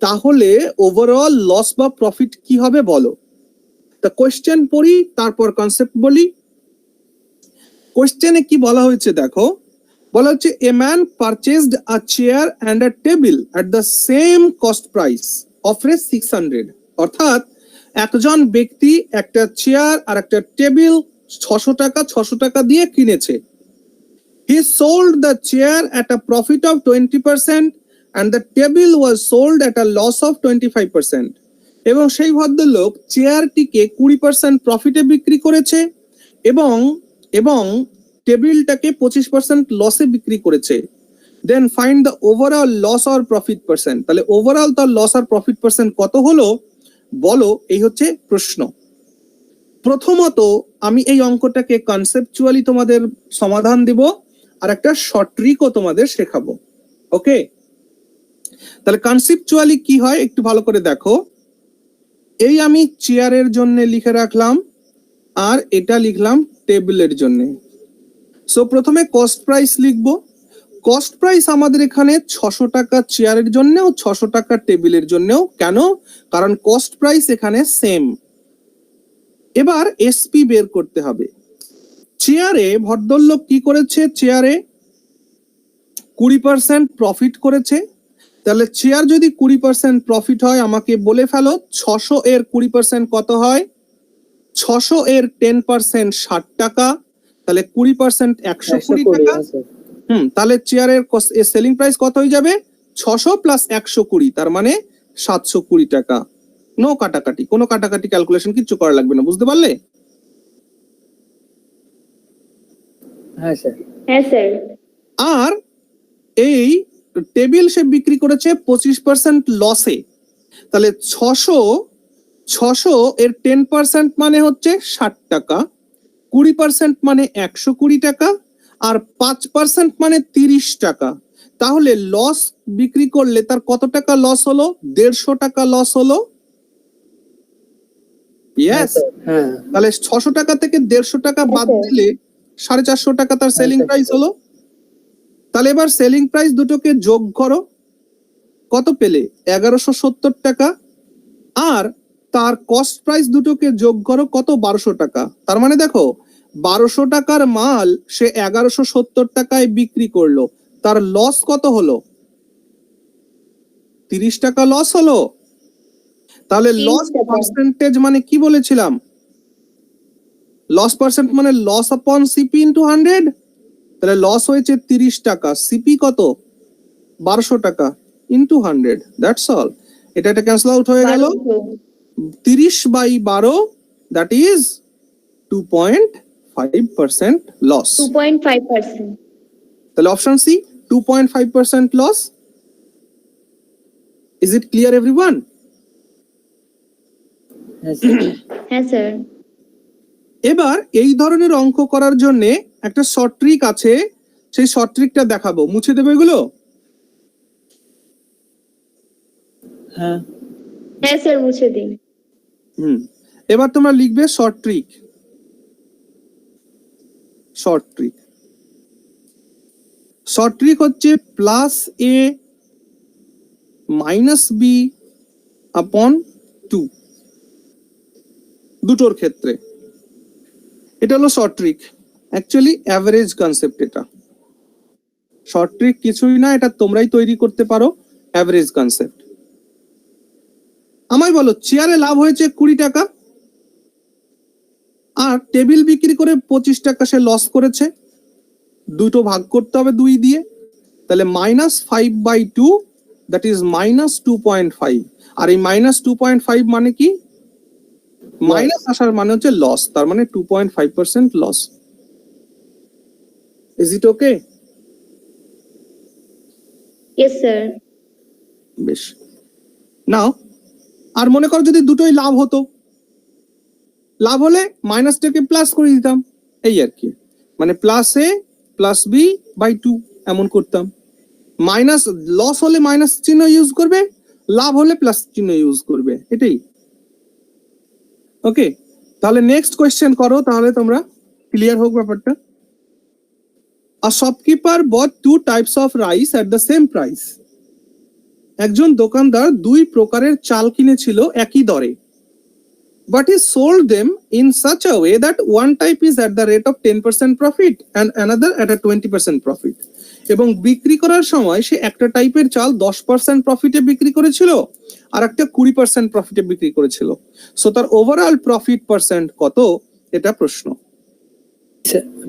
তাহলে ওভারঅল লস বা প্রফিট কি হবে বলো। তা কোয়েশ্চেন পড়ি তারপর কনসেপ্ট বলি। কোয়েশ্চেনে কি বলা হয়েছে দেখো, বলা হচ্ছে a man purchased a chair and a table at the same cost price of 600। অর্থাৎ একজন ব্যক্তি একটা চেয়ার আর একটা টেবিল 600 টাকা দিয়ে কিনেছে। He sold the chair at a profit of 20% and the table was sold at a loss of 25%. এবং সেই ভদ্রলোক চেয়ারটিকে 20% প্রফিটে বিক্রি করেছে এবং এবং টেবিলটাকে 25% লসে বিক্রি করেছে। Then find the overall loss or profit percent. তাহলে ওভারঅল তার লস আর প্রফিট পার্সেন্ট কত হলো বলো, এই হচ্ছে প্রশ্ন। প্রথমত আমি এই অঙ্কটাকে কনসেপচুয়ালি তোমাদের সমাধান দিব আর একটা শর্ট ট্রিকও তোমাদের শেখাবো, ওকে। তাহলে কনসেপচুয়ালি কি হয় একটু ভালো করে দেখো। এই আমি চেয়ারের জন্য লিখে রাখলাম আর এটা লিখলাম টেবিলের জন্য। সো প্রথমে কস্ট প্রাইস লিখবো। কস্ট প্রাইস আমাদের এখানে 600 টাকা চেয়ারের জন্যও 600 টাকা টেবিলের জন্যও। কেন? কারণ কস্ট প্রাইস এখানে সেম। এবার এসপি বের করতে হবে। চেয়ারে ভদ্রলোক কি করেছে? চেয়ারে 20% প্রফিট করেছে। তাহলে চেয়ার যদি 20% প্রফিট হয়, আমাকে বলে ফেলো 600 এর 20% কত হয়? 600 এর 10% 60 টাকা, তাহলে 20% 120 টাকা। তাহলে চেয়ারের সেলিং প্রাইস কত হয়ে যাবে? 600 প্লাস 120, তার মানে 720 টাকা। নো কাটাকাটি, কোনো কাটাকাটি ক্যালকুলেশন কিচ্ছু করা লাগবে না, বুঝতে পারলে? হ্যাঁ স্যার। হ্যাঁ স্যার। আর এই টেবিল সে বিক্রি করেছে 25% লসে। তাহলে 600 এর 10% মানে হচ্ছে 60 টাকা, 20% মানে 120 টাকা, আর 5% মানে 30 টাকা। তাহলে লস বিক্রি করলে তার কত টাকা লস হলো? 150 টাকা লস হলো। ইয়েস। হ্যাঁ। তাহলে 600 টাকা থেকে 150 টাকা বাদ দিলে 450 টাকা তার সেলিং প্রাইস হলো। তাহলে এবার সেলিং প্রাইস দুটোকে যোগ করো, কত পেলে? 1170 টাকা। আর তার কস্ট প্রাইস দুটোকে যোগ করো, কত? 1200 টাকা। তার মানে দেখো 1200 টাকার মাল সে 1170 টাকায় বিক্রি করলো, তার লস কত হলো? 30 টাকা লস হলো। তাহলে লস পার্সেন্টেজ মানে কি বলেছিলাম? লস পার্সেন্ট মানে লস আপন সিপি ইন্টু 100। তাহলে লস হয়েছে 30 টাকা, সিপি কত? 1200 টাকা ইন্টু 100, দ্যাটস অল। এটা ক্যান্সেল আউট হয়ে গেল। 30/12, দ্যাট ইজ 2.5% লস। 2.5%। তাহলে option C, 2.5% loss. Is it clear everyone? হ্যাঁ স্যার। এবার এই ধরনের অঙ্ক করার জন্য একটা শর্ট ট্রিক আছে, সেই শর্ট ট্রিকটা দেখাবো। মুছে দেবে এগুলো? হ্যাঁ। হ্যাঁ স্যার, মুছে দিন। এবার তোমরা লিখবে short trick. Short trick, short trick হচ্ছে plus A minus B upon 2, দুটোর ক্ষেত্রে। এটা হলো short trick. Actually average concept এটা। শর্ট ট্রিক কিছুই না, এটা তোমরাই তৈরি করতে পারো, অ্যাভারেজ কনসেপ্ট। আমায় বলো, চেয়ারে লাভ হয়েছে 20 টাকা, আর টেবিল বিক্রি করে 25 টাকা সে লস করেছে। দুটো ভাগ করতে হবে 2 দিয়ে, তাহলে -5/2, দ্যাট ইজ -2.5। আর এই -2.5 মানে কি? মাইনাস আসার মানে হচ্ছে লস, তার মানে 2.5% loss. Is it okay? Yes sir. বেশ। নাও, আর মনে করো যদি দুটোই লাভ হতো, লাভ হলে মাইনাসটাকে প্লাস করে দিতাম, এই আর কি। মানে plus A plus B by 2 এমন করতাম। মাইনাস লস হলে মাইনাস চিহ্ন ইউজ করবে, লাভ হলে প্লাস চিহ্ন ইউজ করবে, এটাই। ওকে, তাহলে নেক্সট কোয়েশ্চেন করো, তাহলে তোমরা ক্লিয়ার হোক ব্যাপারটা। A shopkeeper bought 2 types of rice at the same price. একজন দোকানদার 2 প্রকারের চাল কিনেছিল একই দরে, but he sold them in such a way that one type is at the rate of 10% profit and another at a 20% profit. এবং বিক্রি করার সময় সে একটা টাইপের চাল 10% প্রফিটে বিক্রি করেছিল, আর একটা 20% প্রফিটে বিক্রি করেছিল। সো তার ওভারঅল প্রফিট পার্সেন্ট কত? এটা প্রশ্ন।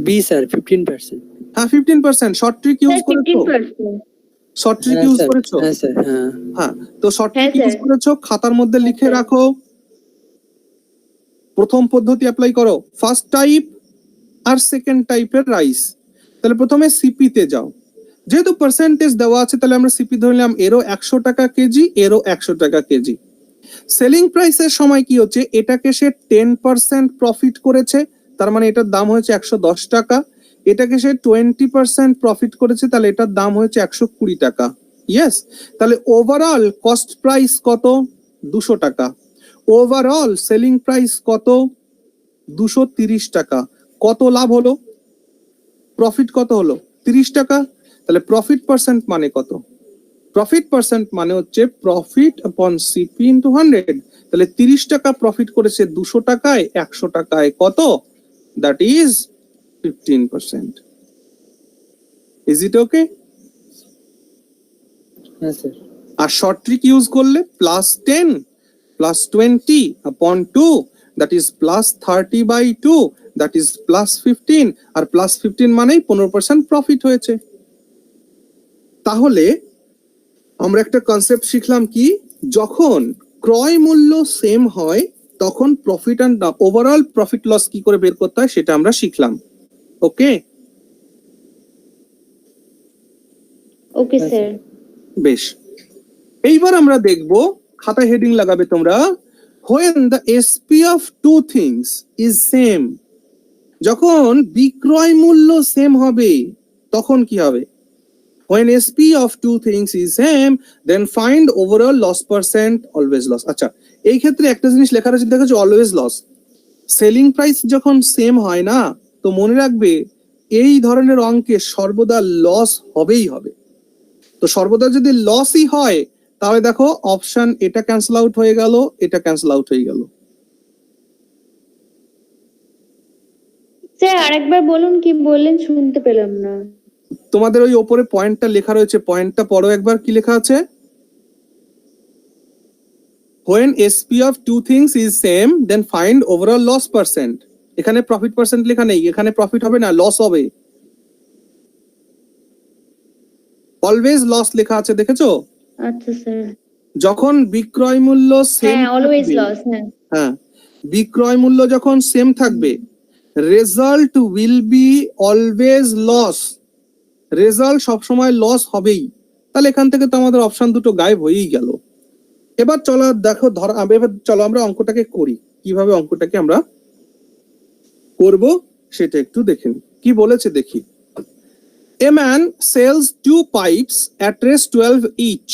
B sir, 15%। হ্যাঁ, 15%। শর্ট ট্রিক ইউজ করেছো? শর্ট ট্রিক ইউজ করেছো? হ্যাঁ স্যার। হ্যাঁ, তো শর্ট ট্রিক ইউজ করেছো, খাতার মধ্যে লিখে রাখো। প্রথম পদ্ধতি অ্যাপ্লাই করো, ফার্স্ট টাইপ আর সেকেন্ড টাইপের রাইস। তাহলে প্রথমে সিপি তে যাও। যেহেতু পার্সেন্টেজ দেওয়া আছে, তাহলে আমরা সিপি ধরে নিলাম এরও 100 টাকা কেজি, এরও 100 টাকা কেজি। সেলিং প্রাইসের সময় কি হচ্ছে? এটাকে সে 10% প্রফিট করেছে, তার মানে এটার দাম হয়েছে 110 টাকা। এটাকে সে 20% প্রফিট করেছে, তাহলে এটার দাম হয়েছে 120 টাকা। ইয়েস। তাহলে ওভারঅল কস্ট প্রাইস কত? 200 টাকা। ওভারঅল সেলিং প্রাইস কত? 230 টাকা। কত লাভ হলো? প্রফিট কত হলো 30 টাকা, তাহলে প্রফিট পার্সেন্ট মানে কত? প্রফিট পার্সেন্ট মানে হচ্ছে প্রফিট আপন সিপি ইন্টু 100। তাহলে 30 টাকা প্রফিট করেছে 200 টাকায়, 100 টাকায় কত? That is 15%। ইজ ইট ওকে? হ্যাঁ স্যার। আর শর্ট ট্রিক ইউজ করলে +10 +20 upon 2 that is +30/2 that is +15, আর +15 মানেই 15% প্রফিট হয়েছে। তাহলে আমরা একটা কনসেপ্ট শিখলাম কি, যখন ক্রয় মূল্য সেম হয় তখন profit and overall profit loss কি করে বের করতে হয় সেটা আমরা শিখলাম। Okay okay sir. বেশ, এইবার আমরা দেখব, খাতায় হেডিং লাগাবে তোমরা, when the SP of two things is same। যখন বিক্রয় মূল্য সেম হবে তখন কি হবে? when SP of two things is same then find overall loss percent, always loss। আচ্ছা, এই ক্ষেত্রে একটা জিনিস লেখা আছে, দেখা যাচ্ছে অলওয়েজ লস। সেলিং প্রাইস যখন সেম হয় না, তো মনে রাখবে এই ধরনের অঙ্কে সর্বদা লস হবেই হবে। তো সর্বদা যদি লসই হয় তাহলে দেখো অপশন এটা ক্যান্সেল আউট হয়ে গেল, এটা ক্যান্সেল আউট হয়ে গেল। স্যার আরেকবার বলুন, কি বললেন শুনতে পেলাম না। তোমাদের ওই উপরে পয়েন্টটা লেখা রয়েছে, পয়েন্টটা পড়ো একবার, কি লেখা আছে? when SP of two things is same then find overall loss percent। এখানে প্রফিট পার্সেন্ট লেখা নেই, এখানে প্রফিট হবে না, লস হবে। অলওয়েজ লস লেখা আছে, দেখেছো? আচ্ছা স্যার। যখন বিক্রয় মূল্য সেম, হ্যাঁ অলওয়েজ লস। হ্যাঁ হ্যাঁ, বিক্রয় মূল্য যখন সেম থাকবে result will be always loss. Result সবসময় লস হবেই। তাহলে এখান থেকে তো আমাদের অপশন দুটো গায়েব হয়েই গেল। এবার চলো দেখো, এবার চলো আমরা অঙ্কটাকে করি, কিভাবে অঙ্কটাকে আমরা করব সেটা একটু দেখে নিই। কি বলেছে দেখি। A man sells 2 pipes at rate 12 each.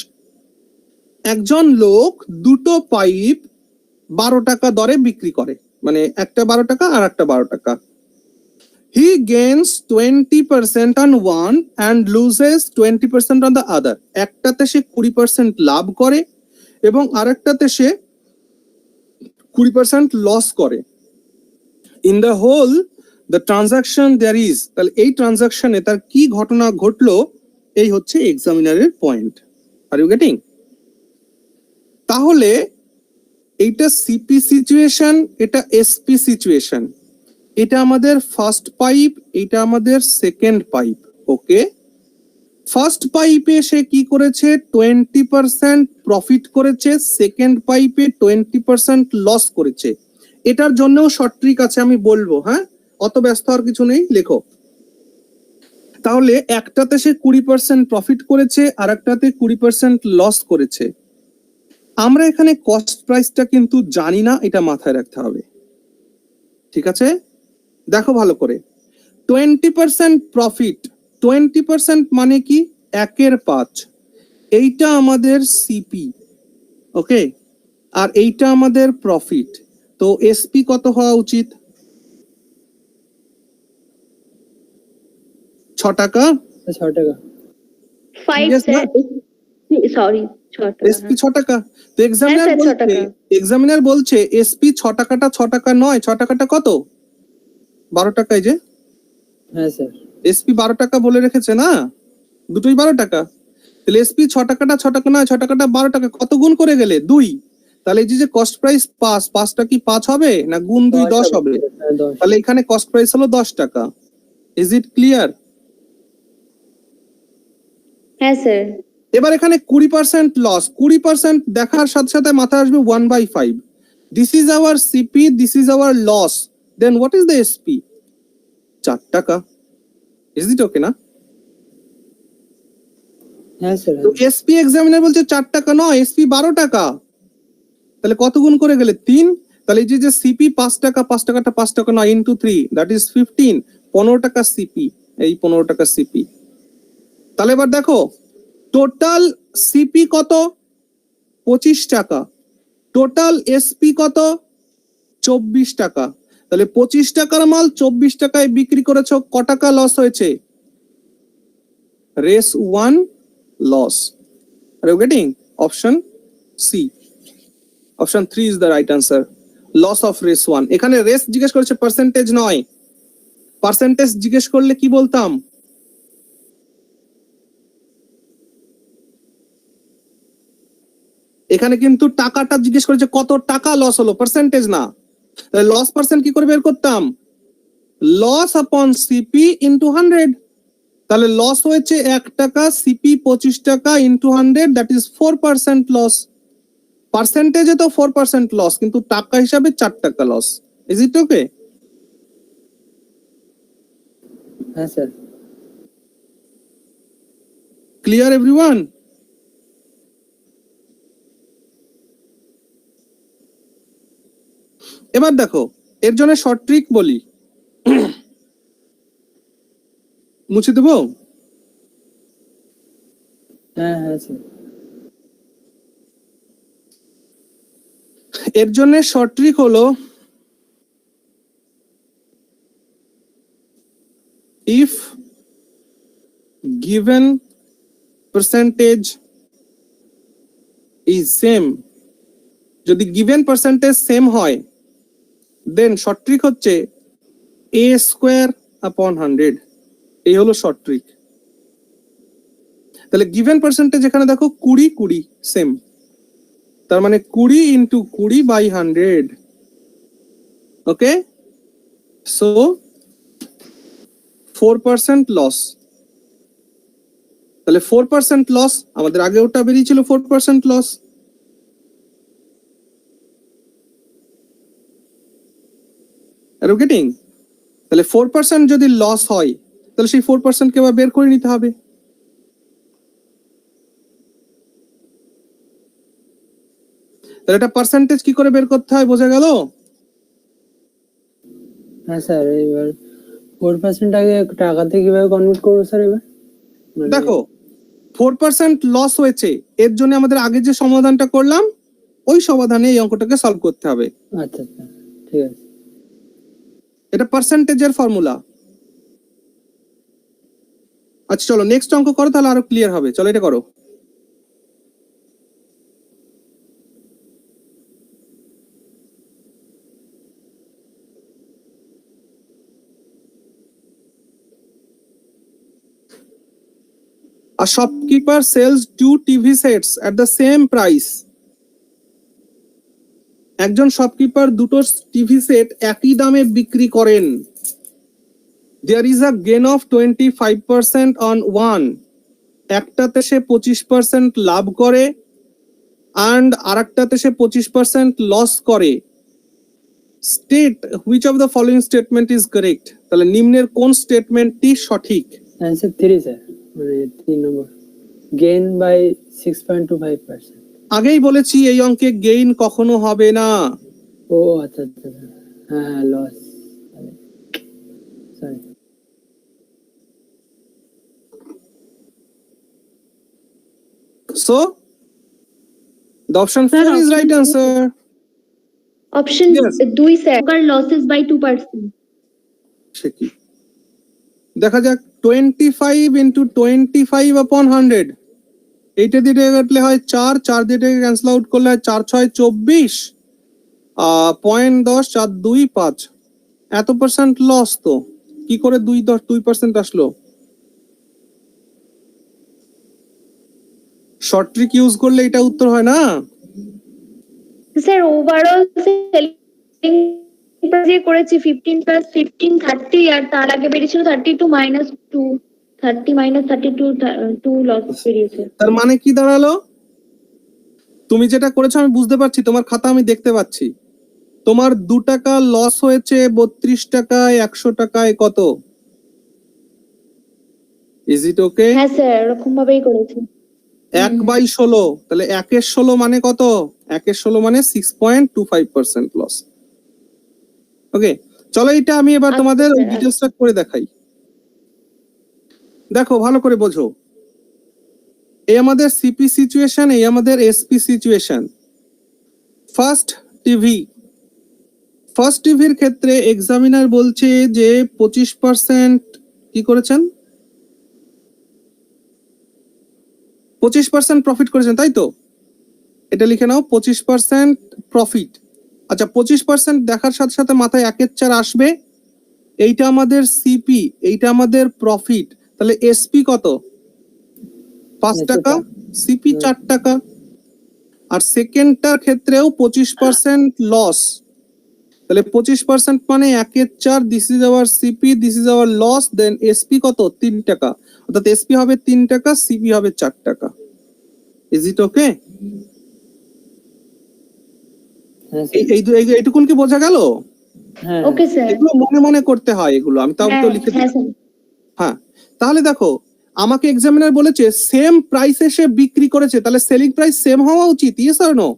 একজন লোক দুটো পাইপ 12 টাকা দরে বিক্রি করে, মানে একটা 12 টাকা আর একটা 12 টাকা। He gains 20% on one and loses 20% on the other। একটাতে সে 20% লাভ করে এবং আরেকটাতে সে 20% লস করে। In the whole the transaction there is, তাহলে এই ট্রানজাকশনে তার কি ঘটনা ঘটলো, এই হচ্ছে এক্সামিনারের পয়েন্ট। Are you getting? তাহলে এইটা সিপি সিচুয়েশন, এটা এসপি সিচুয়েশন, এটা আমাদের ফার্স্ট পাইপ, এটা আমাদের সেকেন্ড পাইপ। ওকে, ফার্স্ট পাইপে সে কি করেছে 20% প্রফিট করেছে, সেকেন্ড পাইপে 20% লস করেছে। এটার জন্যও শর্ট ট্রিক আছে, আমি বলবো, হ্যাঁ, অত ব্যস্ত আর কিছু নেই, লেখো। তাহলে একটাতে সে 20% প্রফিট করেছে আর একটাতে 20% লস করেছে। আমরা এখানে কস্ট প্রাইসটা কিন্তু জানি না, এটা মাথায় রাখতে হবে, ঠিক আছে? দেখো ভালো করে, 20% প্রফিট, 20% মানে কি 1/5, এইটা আমাদের সিপি। ওকে, আর এইটা আমাদের প্রফিট। তো এসপি কত হওয়া উচিত? 6 টাকা। 6 টাকা। 5 Yes, স্যার, সরি 6 টাকা। এসপি 6 টাকা। তো হ্যাঁ, স্যার, 6 টাকা। এক্সামিনার বলছে এসপি 6 টাকাটা 6 টাকা নয়, 6 টাকাটা কত? 12 টাকায় যে। হ্যাঁ স্যার। এসপি 12 টাকা বলে রেখেছে না, দুটোই 12 টাকা। তাহলে এসপি 6 টাকাটা 6 টাকা নয়, 6 টাকাটা 12 টাকা, কত গুণ করে গেলে? 2। তাহলে এই যে কস্ট প্রাইস 5, 5টা কি 5 হবে না গুণ 2 10 হবে? হ্যাঁ, 10। তাহলে এখানে কস্ট প্রাইস হলো 10 টাকা। Is it clear? হ্যাঁ স্যার। এবার এখানে 20% লস, 20% দেখার সাথে সাথে মাথায় আসবে 1/5। This is our CP, this is our loss, then what is the SP? 4 টাকা। ইজ ইট ওকে না? হ্যাঁ স্যার। তো এসপি এক্সামিনার বলছে 4 টাকা নয়, এসপি 12 টাকা। তাহলে কত গুণ করে গেলে? 3। তাহলে এই যে সিপি 5 টাকা, 5 টাকাটা 5 টাকা নয়, ইন্টু 3 দ্যাট ইজ 15, 15 টাকা সিপি, এই 15 টাকা সিপি। তাহলে এবার দেখো টোটাল সিপি কত? 25 টাকা। টোটাল এসপি কত? 24 টাকা। তাহলে 25 টাকার মাল 24 টাকায় বিক্রি করেছো, ক টাকা লস হয়েছে? রেস 1 loss. Are you getting? Option C, option 3 is the right answer, loss of রেস 1। এখানে রেস জিজ্ঞেস করেছে, পার্সেন্টেজ নয়। পার্সেন্টেজ জিজ্ঞেস করলে কি বলতাম? এখানে কিন্তু টাকাটা জিজ্ঞেস করেছে, কত টাকা লস হলো, পার্সেন্টেজ না। লস পার্সেন্ট কি করে বের করতাম? লস আপন সিপি ইন্টু 100। তাহলে লস হয়েছে 1 টাকা, সিপি 25 টাকা ইন্টু 100, দ্যাট ইজ 4% লস। পার্সেন্টেজে তো 4% লস, কিন্তু টাকা হিসাবে 4 টাকা লস। ইজ ইট ওকে? হ্যাঁ স্যার। Clear everyone? এবার দেখো, এর জন্য শর্ট ট্রিক বলি, মুছে দেবো? হ্যাঁ হ্যাঁ স্যার। এর জন্য শর্ট ট্রিক হলো, if given percentage is same, যদি given percentage same হয়, then short trick হচ্ছে a square upon 100। এই হলো শর্ট ট্রিক। তাহলে given percentage এখানে দেখো 20 20 সেম, তার মানে 20 into 20 by 100। Okay, so 4% loss. তাহলে 4% লস, আমাদের আগে ওটা বেরিয়েছিল 4% লস। Are you getting? তাহলে 4% যদি লস হয়, তাহলে সেই 4% কে আবার বের করে নিতে হবে। তাহলে এটা পার্সেন্টেজ কি করে বের করতে হয়, বোঝা গেল? হ্যাঁ স্যার, এবার 4% আগে টাকাতে কিভাবে কনভার্ট করবো স্যার এবার? দেখো 4% লস হয়েছে, এর জন্য আমাদের আগে যে সমাধানটা করলাম ওই সমাধানে এই অঙ্কটাকে সলভ করতে হবে। আচ্ছা আচ্ছা, ঠিক আছে। এটা পার্সেন্টেজের ফর্মুলা। আচ্ছা চলো নেক্সট অঙ্ক করো, তাহলে আরো ক্লিয়ার হবে। চলো এটা করো। A shopkeeper sells 2 TV sets at the same price. একজন শপকিপার দুটো টিভি সেট একই দামে বিক্রি করেন। There is a gain of 25% on one. একটাতে সে 25% লাভ করে and আরেকটাতে সে 25% লস করে। State which of the following statement is correct? তাহলে নিম্নের কোন স্টেটমেন্টটি সঠিক? অ্যান্সার 3 স্যার, মানে 3 নম্বর, গেইন বাই 6.25%। আগেই বলেছি এই অঙ্কে গেইন কখনো হবে না। ও আচ্ছা আচ্ছা, হ্যাঁ হ্যাঁ, loss, sorry. So the option 4 is right answer. Option Yes. 2 sir, losses by 2%। সে কি? দেখা যাক, 25 ইন্টু 25 আপন 100, এইটা দিয়ে কাটলে হয় 4, 4 দিয়ে ক্যান্সেল আউট করলে হয় 4 6 24, 0.10 4 2 5। এত পার্সেন্ট লস তো কি করে 2% আসলো? শর্ট ট্রিক ইউজ করলে এটা উত্তর হয় না। স্যার ওভারঅল সেলিং প্রাইস করেছি 15 প্লাস 15 30, আর তার আগে বেরিয়েছিল 32 মাইনাস 2, 30 মাইনাস 32 2 লস বেরিয়েছে। তার মানে কি দাঁড়ালো? তুমি যেটা করেছো আমি বুঝতে পারছি, তোমার খাতা আমি দেখতে পাচ্ছি। তোমার 2 টাকা লস হয়েছে 32 টাকায়, 100 টাকায় কত? ইজ ইট ওকে? হ্যাঁ স্যার, এরকম ভাবেই করেছি। 1/16, তাহলে 1/16 মানে কত? 1/16 মানে 6.25% লস। ওকে, চলো এটা আমি এবার আচ্ছা, তোমাদের স্যার। ডিটেলসটা করে দেখাই। দেখো ভালো করে বোঝো, এই আমাদের সিপি সিচুয়েশন, এই আমাদের SP situation. First TV first টিভির ক্ষেত্রে এক্সামিনার বলছে যে 25% কি করেছেন, 25% প্রফিট করেছেন, তাই তো? এটা লিখে নাও 25% প্রফিট। আচ্ছা, 25% দেখার সাথে সাথে মাথায় 1/4 আসবে, এইটা আমাদের সিপি, এইটা আমাদের প্রফিট। তাহলে এসপি কত? 5 টাকা, সিপি 4 টাকা। আর সেকেন্ডটার ক্ষেত্রেও 25% লস, তাহলে 25% মানে 1/4, this is our CP, this is our loss, then SP কত? 3 টাকা। অর্থাৎ এসপি হবে 3 টাকা, সিপি হবে 4 টাকা। ইজ ইট ওকে? এইটুকুন কি বোঝা গেল? হ্যাঁ ওকে স্যার। এগুলো মনে মনে করতে হয়, এগুলো আমি তাও তো লিখে হ্যাঁ দিই। স্যার। হ্যাঁ, তাহলে দেখো আমাকে এক্সামিনার বলেছে সেম প্রাইসে সে বিক্রি করেছে, তাহলে সেলিং প্রাইস সেম হওয়া উচিত, ইয়েস অর নো?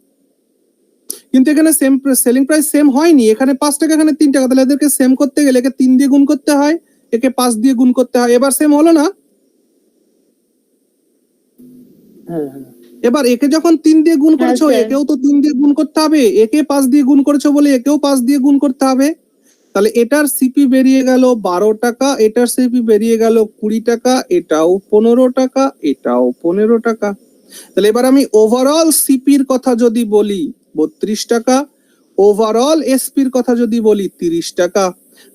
কিন্তু এখানে সেম সেলিং প্রাইস সেম হয়নি, এখানে 5 টাকা, এখানে 3 টাকা, তাহলে এদেরকে সেম করতে গেলে একে 3 দিয়ে গুণ করতে হয়, একে 5 দিয়ে গুণ করতে হয়। এবার সেম হলো না? হ্যাঁ হ্যাঁ এবার একে যখন 3 দিয়ে গুণ হ্যাঁ, করেছো, স্যার। একেও তো 3 দিয়ে গুণ করতে হবে, একে 5 দিয়ে গুণ করেছো বলে একেও 5 দিয়ে গুণ করতে হবে। তাহলে এটার সিপি বেরিয়ে গেল 12 টাকা, এটার সিপি বেরিয়ে গেল 20 টাকা, এটাও 15 টাকা, এটাও 15 টাকা। তাহলে এবার আমি ওভারঅল সিপির কথা যদি বলি 32 টাকা, ওভারঅল এসপির কথা যদি বলি 30 টাকা।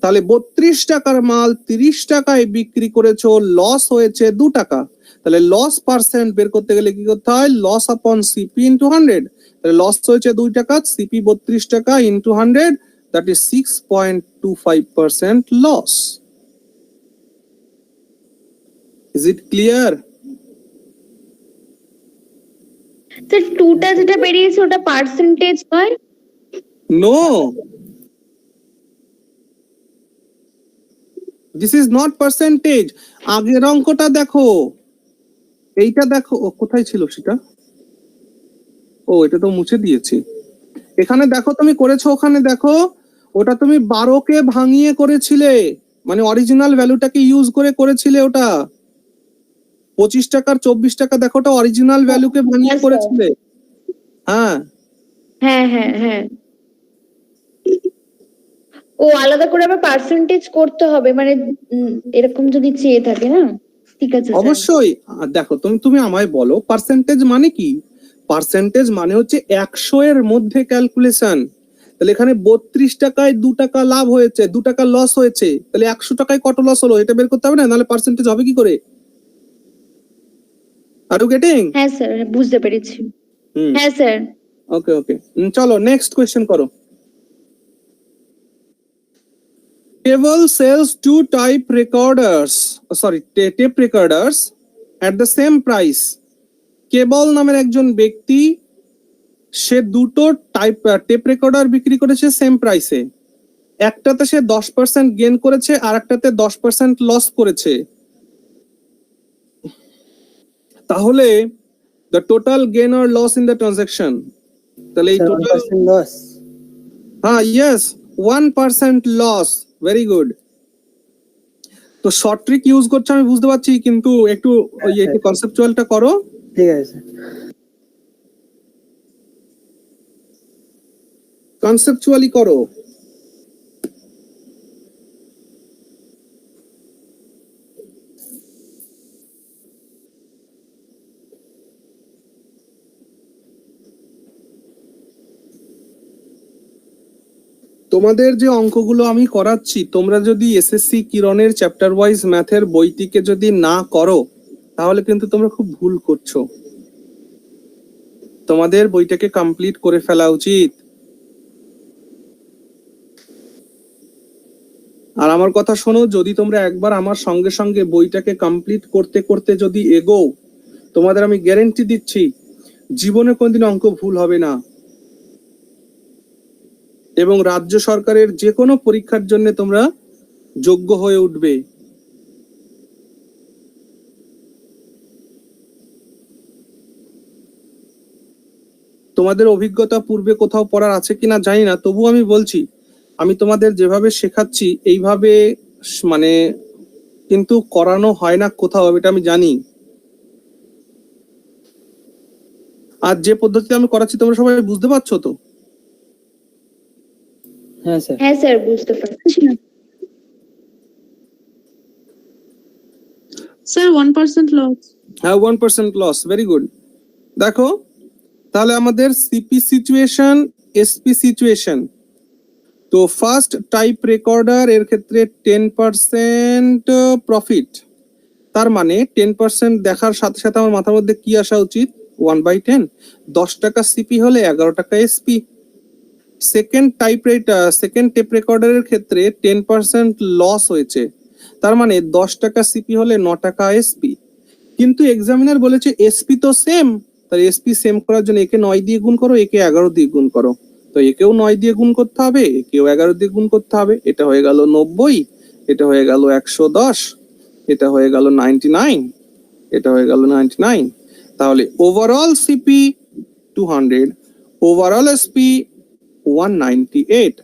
তাহলে 32 টাকার মাল 30 টাকায় বিক্রি করেছো, লস হয়েছে 2 টাকা। তাহলে লস পার্সেন্ট বের করতে গেলে কি করতে হয়? লস আপন সিপি ইন্টু 100। তাহলে লস হয়েছে 2 টাকা, সিপি 32 টাকা into 100, that is 6.25% loss. Is it clear? Sir টুটা যেটা বেরিয়েছে ওটা পার্সেন্টেজ হয়? No. This is not percentage. আগের অঙ্কটা দেখো, এইটা দেখো, কোথায় ছিল সেটা? ও, এটা তো মুছে দিয়েছি। এখানে দেখো তুমি করেছো, ওখানে দেখো ওটা তুমি 12 কে ভাঙিয়ে করেছিলে, মানে অরিজিনাল ভ্যালুটাকে ইউজ করে করেছিলে ওটা। 25 টাকার 24 টাকা দেখো, ওটা অরিজিনাল ভ্যালুকে ভাঙিয়ে হ্যাঁ, স্যার। করেছিলে। হ্যাঁ, হ্যাঁ হ্যাঁ হ্যাঁ। ও আলাদা করে আবার পার্সেন্টেজ করতে হবে, মানে এরকম যদি চেয়ে থাকে না? ঠিক আছে স্যার। অবশ্যই। দেখো তুমি তুমি আমায় বলো পার্সেন্টেজ মানে কি? পার্সেন্টেজ মানে হচ্ছে 100 এর মধ্যে ক্যালকুলেশন। তাহলে এখানে 32 টাকায় 2 টাকা লাভ হয়েছে, 2 টাকা লস হয়েছে, তাহলে 100 টাকায় কত লস হলো এটা বের করতে হবে না? নাহলে পার্সেন্টেজ হবে কি করে? Are you getting? হ্যাঁ স্যার, বুঝতে পেরেছি। হুম, হ্যাঁ স্যার। Okay okay. চলো নেক্সট কোয়েশ্চেন করো। Cable sells 2 type recorders, tape recorders at the same price. কেবল নামের একজন ব্যক্তি, সে দুটো টেপ রেকর্ডার বিক্রি করেছে সেম প্রাইসে। একটাতে সে 10% গেন করেছে, আর একটাতে 10% লস করেছে। তাহলে the total gain or loss in the transaction, তাহলে এই টোটাল, 1% লস। হ্যাঁ ইয়েস, 1% লস। Very good. তো শর্ট ট্রিক ইউজ করছো আমি বুঝতে পারছি, কিন্তু একটু একটু কনসেপচুয়ালটা করো। ঠিক আছে। কনসেপচুয়ালি করো। তোমাদের যে অঙ্কগুলো আমি করাচ্ছি, তোমরা যদি এসএসসি কিরণের চ্যাপ্টার ওয়াইজ ম্যাথের বইটিকে যদি না করো, তাহলে কিন্তু তোমরা খুব ভুল করছো। তোমাদের বইটাকে কমপ্লিট করে ফেলা উচিত। আর আমার কথা শোনো, যদি তোমরা একবার আমার সঙ্গে সঙ্গে বইটাকে কমপ্লিট করতে করতে যদি এগোও, তোমাদের আমি গ্যারেন্টি দিচ্ছি জীবনে কোনদিন অঙ্ক ভুল হবে না। এবং রাজ্য সরকারের যে কোনো পরীক্ষার জন্য তোমরা যোগ্য হয়ে উঠবে। তোমাদের অভিজ্ঞতা পূর্বে কোথাও পড়ার আছে কিনা জানি না, তবু আমি বলছি, আমি তোমাদের যেভাবে শেখাচ্ছি এইভাবে মানে কিন্তু করানো হয় না কোথাও, এটা আমি জানি। আর যে পদ্ধতিতে আমি করাচ্ছি তোমরা সবাই বুঝতে পারছো তো? হ্যাঁ স্যার। হ্যাঁ স্যার বুঝতে পারছি। Sir 1% loss. হ্যাঁ 1% লস, ভেরি গুড। দেখো তাহলে আমাদের সিপি সিচুয়েশন, এসপি সিচুয়েশন। তো ফার্স্ট টাইপ রেকর্ডার এর ক্ষেত্রে 10% প্রফিট, তার মানে 10% দেখার সাথে সাথে আমার মাথার মধ্যে কি আসা উচিত? 1/10, 10 টাকা সিপি হলে 11 টাকা এসপি। সেকেন্ড টেপ রেকর্ডারের ক্ষেত্রে 10% লস হয়েছে, তার মানে 10 টাকা সিপি হলে 9 টাকা এসপি। কিন্তু এক্সামিনার বলেছে এসপি তো সেম, তাহলে এসপি সেম করার জন্য একে 9 দিয়ে গুণ করো, একে 11 দিয়ে গুণ করো। তো একেও 9 দিয়ে গুণ করতে হবে, একেও 11 দিয়ে গুণ করতে হবে। এটা হয়ে গেল 90, এটা হয়ে গেল 110, এটা হয়ে গেল 99, এটা হয়ে গেল 99। তাহলে ওভারঅল সিপি 200, ওভারঅল এসপি 198।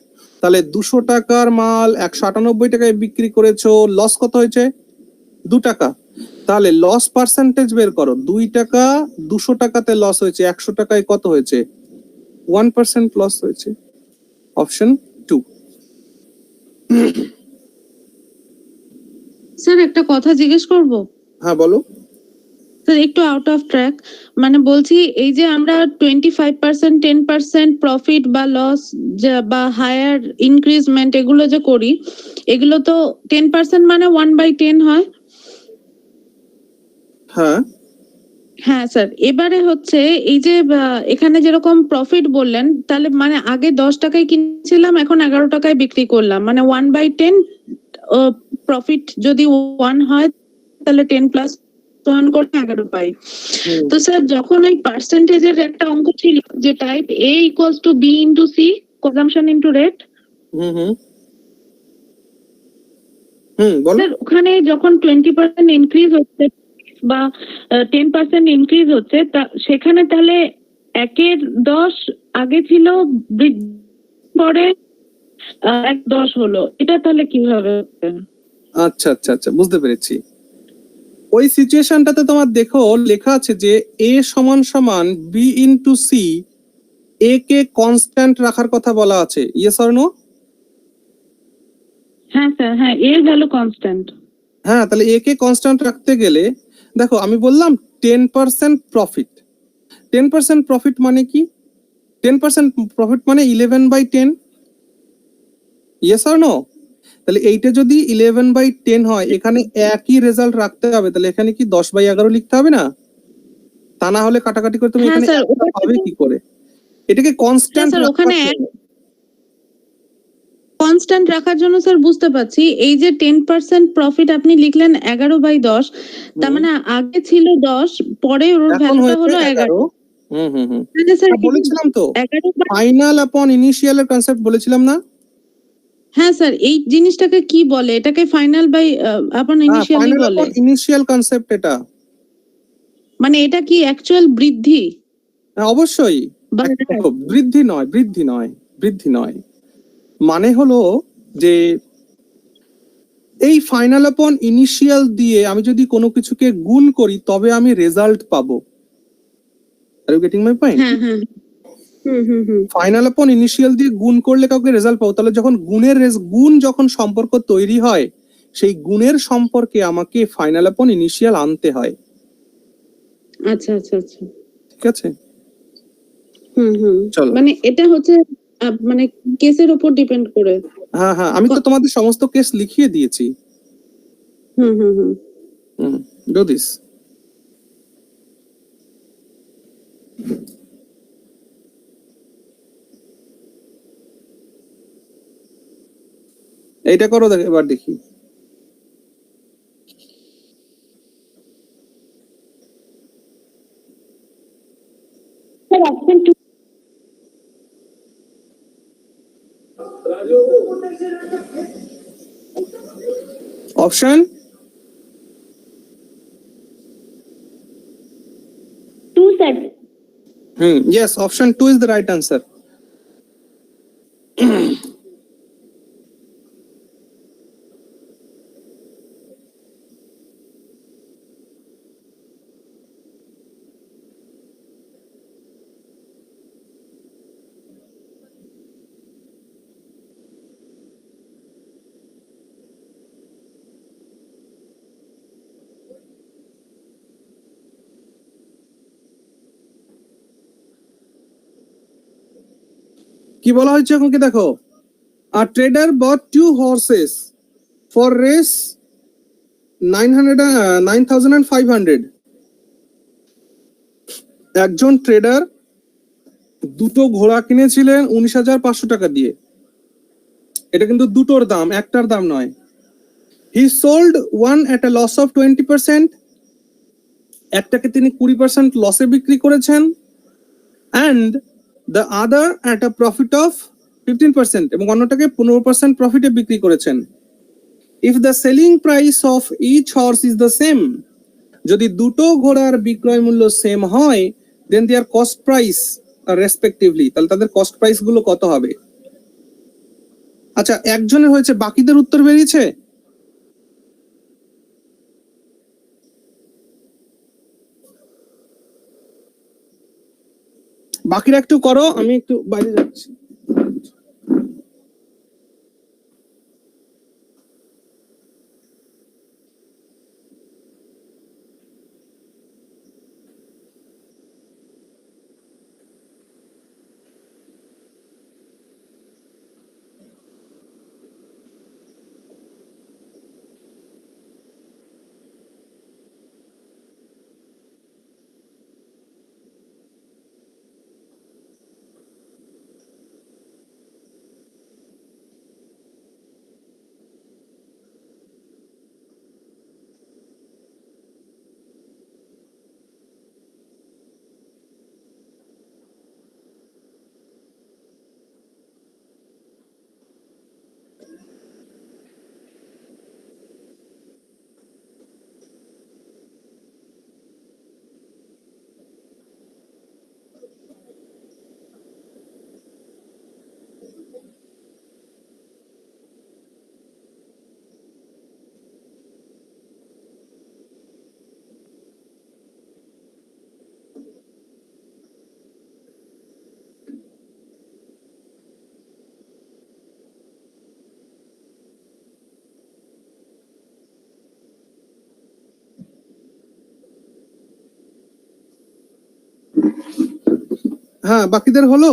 তাহলে 200 টাকার মাল 198 টাকায় বিক্রি করেছো, লস কত হয়েছে? 2 টাকা। তাহলে লস পার্সেন্টেজ বের করো। 2 টাকা 200 টাকাতে লস হয়েছে, 100 টাকায় কত হয়েছে? 1% লস হয়েছে। অপশন 2। স্যার একটা কথা জিজ্ঞেস করব? হ্যাঁ বলো। স্যার একটু আউট অফ ট্র্যাক, মানে বলছি এই যে আমরা 25%, 10% প্রফিট বা লস বা হায়ার ইনক্রিজমেন্ট এগুলো যে করি, এগুলো তো 10% মানে 1/10 হয়। হ্যাঁ হ্যাঁ স্যার, এবারে হচ্ছে এই যে এখানে যেরকম প্রফিট বললেন, তাহলে মানে আগে 10 টাকায় কিনছিলাম, এখন 11 টাকায় বিক্রি করলাম, মানে 1/10 প্রফিট যদি 1 হয় তাহলে 10 প্লাস 1 করে 11 পাই। হুম, তো স্যার যখন ওই পার্সেন্টেজের একটা অঙ্ক ছিল যে type A equals to B into C, consumption into rate, hmm, hmm, hmm, বলো। স্যার ওখানে যখন 20% ইনক্রিজ হচ্ছে বা 10% ইনক্রিজ হচ্ছে, সেখানে তাহলে 1/10 আগে ছিল, পরে 1/10 হলো, এটা তাহলে কিভাবে হচ্ছে? আচ্ছা আচ্ছা আচ্ছা, বুঝতে পেরেছি। ওই সিচুয়েশনটাতে তোমার দেখো লেখা আছে যে এ সমান সমান বি ইন্টু সি, এ কে কনস্ট্যান্ট রাখার কথা বলা আছে। Yes or no? হ্যাঁ স্যার, হ্যাঁ এর ভ্যালু কনস্ট্যান্ট। হ্যাঁ, তাহলে এ কে কনস্ট্যান্ট রাখতে গেলে দেখো আমি বললাম 10% প্রফিট। 10% প্রফিট মানে কি? 10% প্রফিট মানে 11/10। Yes or no? তাহলে এইটা যদি 11/10 হয়, এখানে একই রেজাল্ট রাখতে হবে, তাহলে এখানে কি 10/11 লিখতে হবে না? তা না হলে কাটাকাটি করে তুমি হ্যাঁ এখানে স্যার, একটা পাবে কি করে? এটাকে হ্যাঁ কনস্ট্যান্ট স্যার রাখার ওখানে জন্য। কনস্ট্যান্ট রাখার জন্য স্যার বুঝতে পারছি, এই যে 10% প্রফিট আপনি লিখলেন 11/10, তার হুম, মানে আগে ছিল 10, পরে ওর এখন ভ্যালুটা হয়েছে হলো 11। 11। হুম, হুম, হুম। তাহলে স্যার হ্যাঁ, বলেছিলাম তো 11 ফাইনাল আপন ইনিশিয়াল এর কনসেপ্ট বলেছিলাম না? হ্যাঁ স্যার, এই জিনিসটাকে কি বলে? এটাকে ফাইনাল বাই আপন হ্যাঁ, ইনিশিয়ালি ফাইনাল বলে? আপন ইনিশিয়াল কনসেপ্ট এটা। মানে এটা কি অ্যাকচুয়াল বৃদ্ধি হ্যাঁ, অবশ্যই। বা দেখো, বৃদ্ধি নয়, বৃদ্ধি নয়, বৃদ্ধি নয়। মানে হলো যে এই ফাইনাল আপন ইনিশিয়াল দিয়ে আমি যদি কোনো কিছুকে গুণ করি তবে আমি রেজাল্ট পাবো। Are you getting my point? হ্যাঁ হ্যাঁ, হুম হুম হুম, ফাইনাল আপন ইনিশিয়াল দিয়ে গুণ করলে কাউকে রেজাল্ট পাবো, তাহলে যখন গুণ যখন সম্পর্ক তৈরি হয়, সেই গুণের সম্পর্কে আমাকে ফাইনাল আপন ইনিশিয়াল আনতে হয়। আচ্ছা আচ্ছা আচ্ছা, ঠিক আছে, হুম হুম, চলো। মানে এটা হচ্ছে মানে কেসের উপর ডিপেন্ড করে। হ্যাঁ হ্যাঁ, আমি তো তোমাদের সমস্ত কেস লিখিয়ে দিয়েছি। হুম হুম হুম, ডু দিস। এইটা করো, এবার দেখি। Sir option 2। Option 2 sir. yes, option 2 is the right answer. কি বলা হয়েছে এখন কি দেখো, a trader bought 2 horses for race 9,500. একজন ট্রেডার দুটো ঘোড়া কিনেছিলেন 19,500 টাকা দিয়ে। এটা কিন্তু দুটোর দাম, একটার দাম নয়। He sold one at a loss of 20%, একটাকে তিনি 20% লসে বিক্রি করেছেন, and the other at a profit of 15%, এবং অন্যটাকে 15% প্রফিটে বিক্রি করেছেন। If the selling price of each horse is the same, যদি দুটো ঘোড়ার বিক্রয় মূল্য সেম হয়, then their cost price respectively, তাহলে তাদের কস্ট প্রাইস গুলো কত হবে? আচ্ছা, একজনের হয়েছে, বাকিদের উত্তর বেরিয়েছে? বাকিরা একটু করো, আমি একটু বাইরে যাচ্ছি। হ্যাঁ, বাকিদের হলো?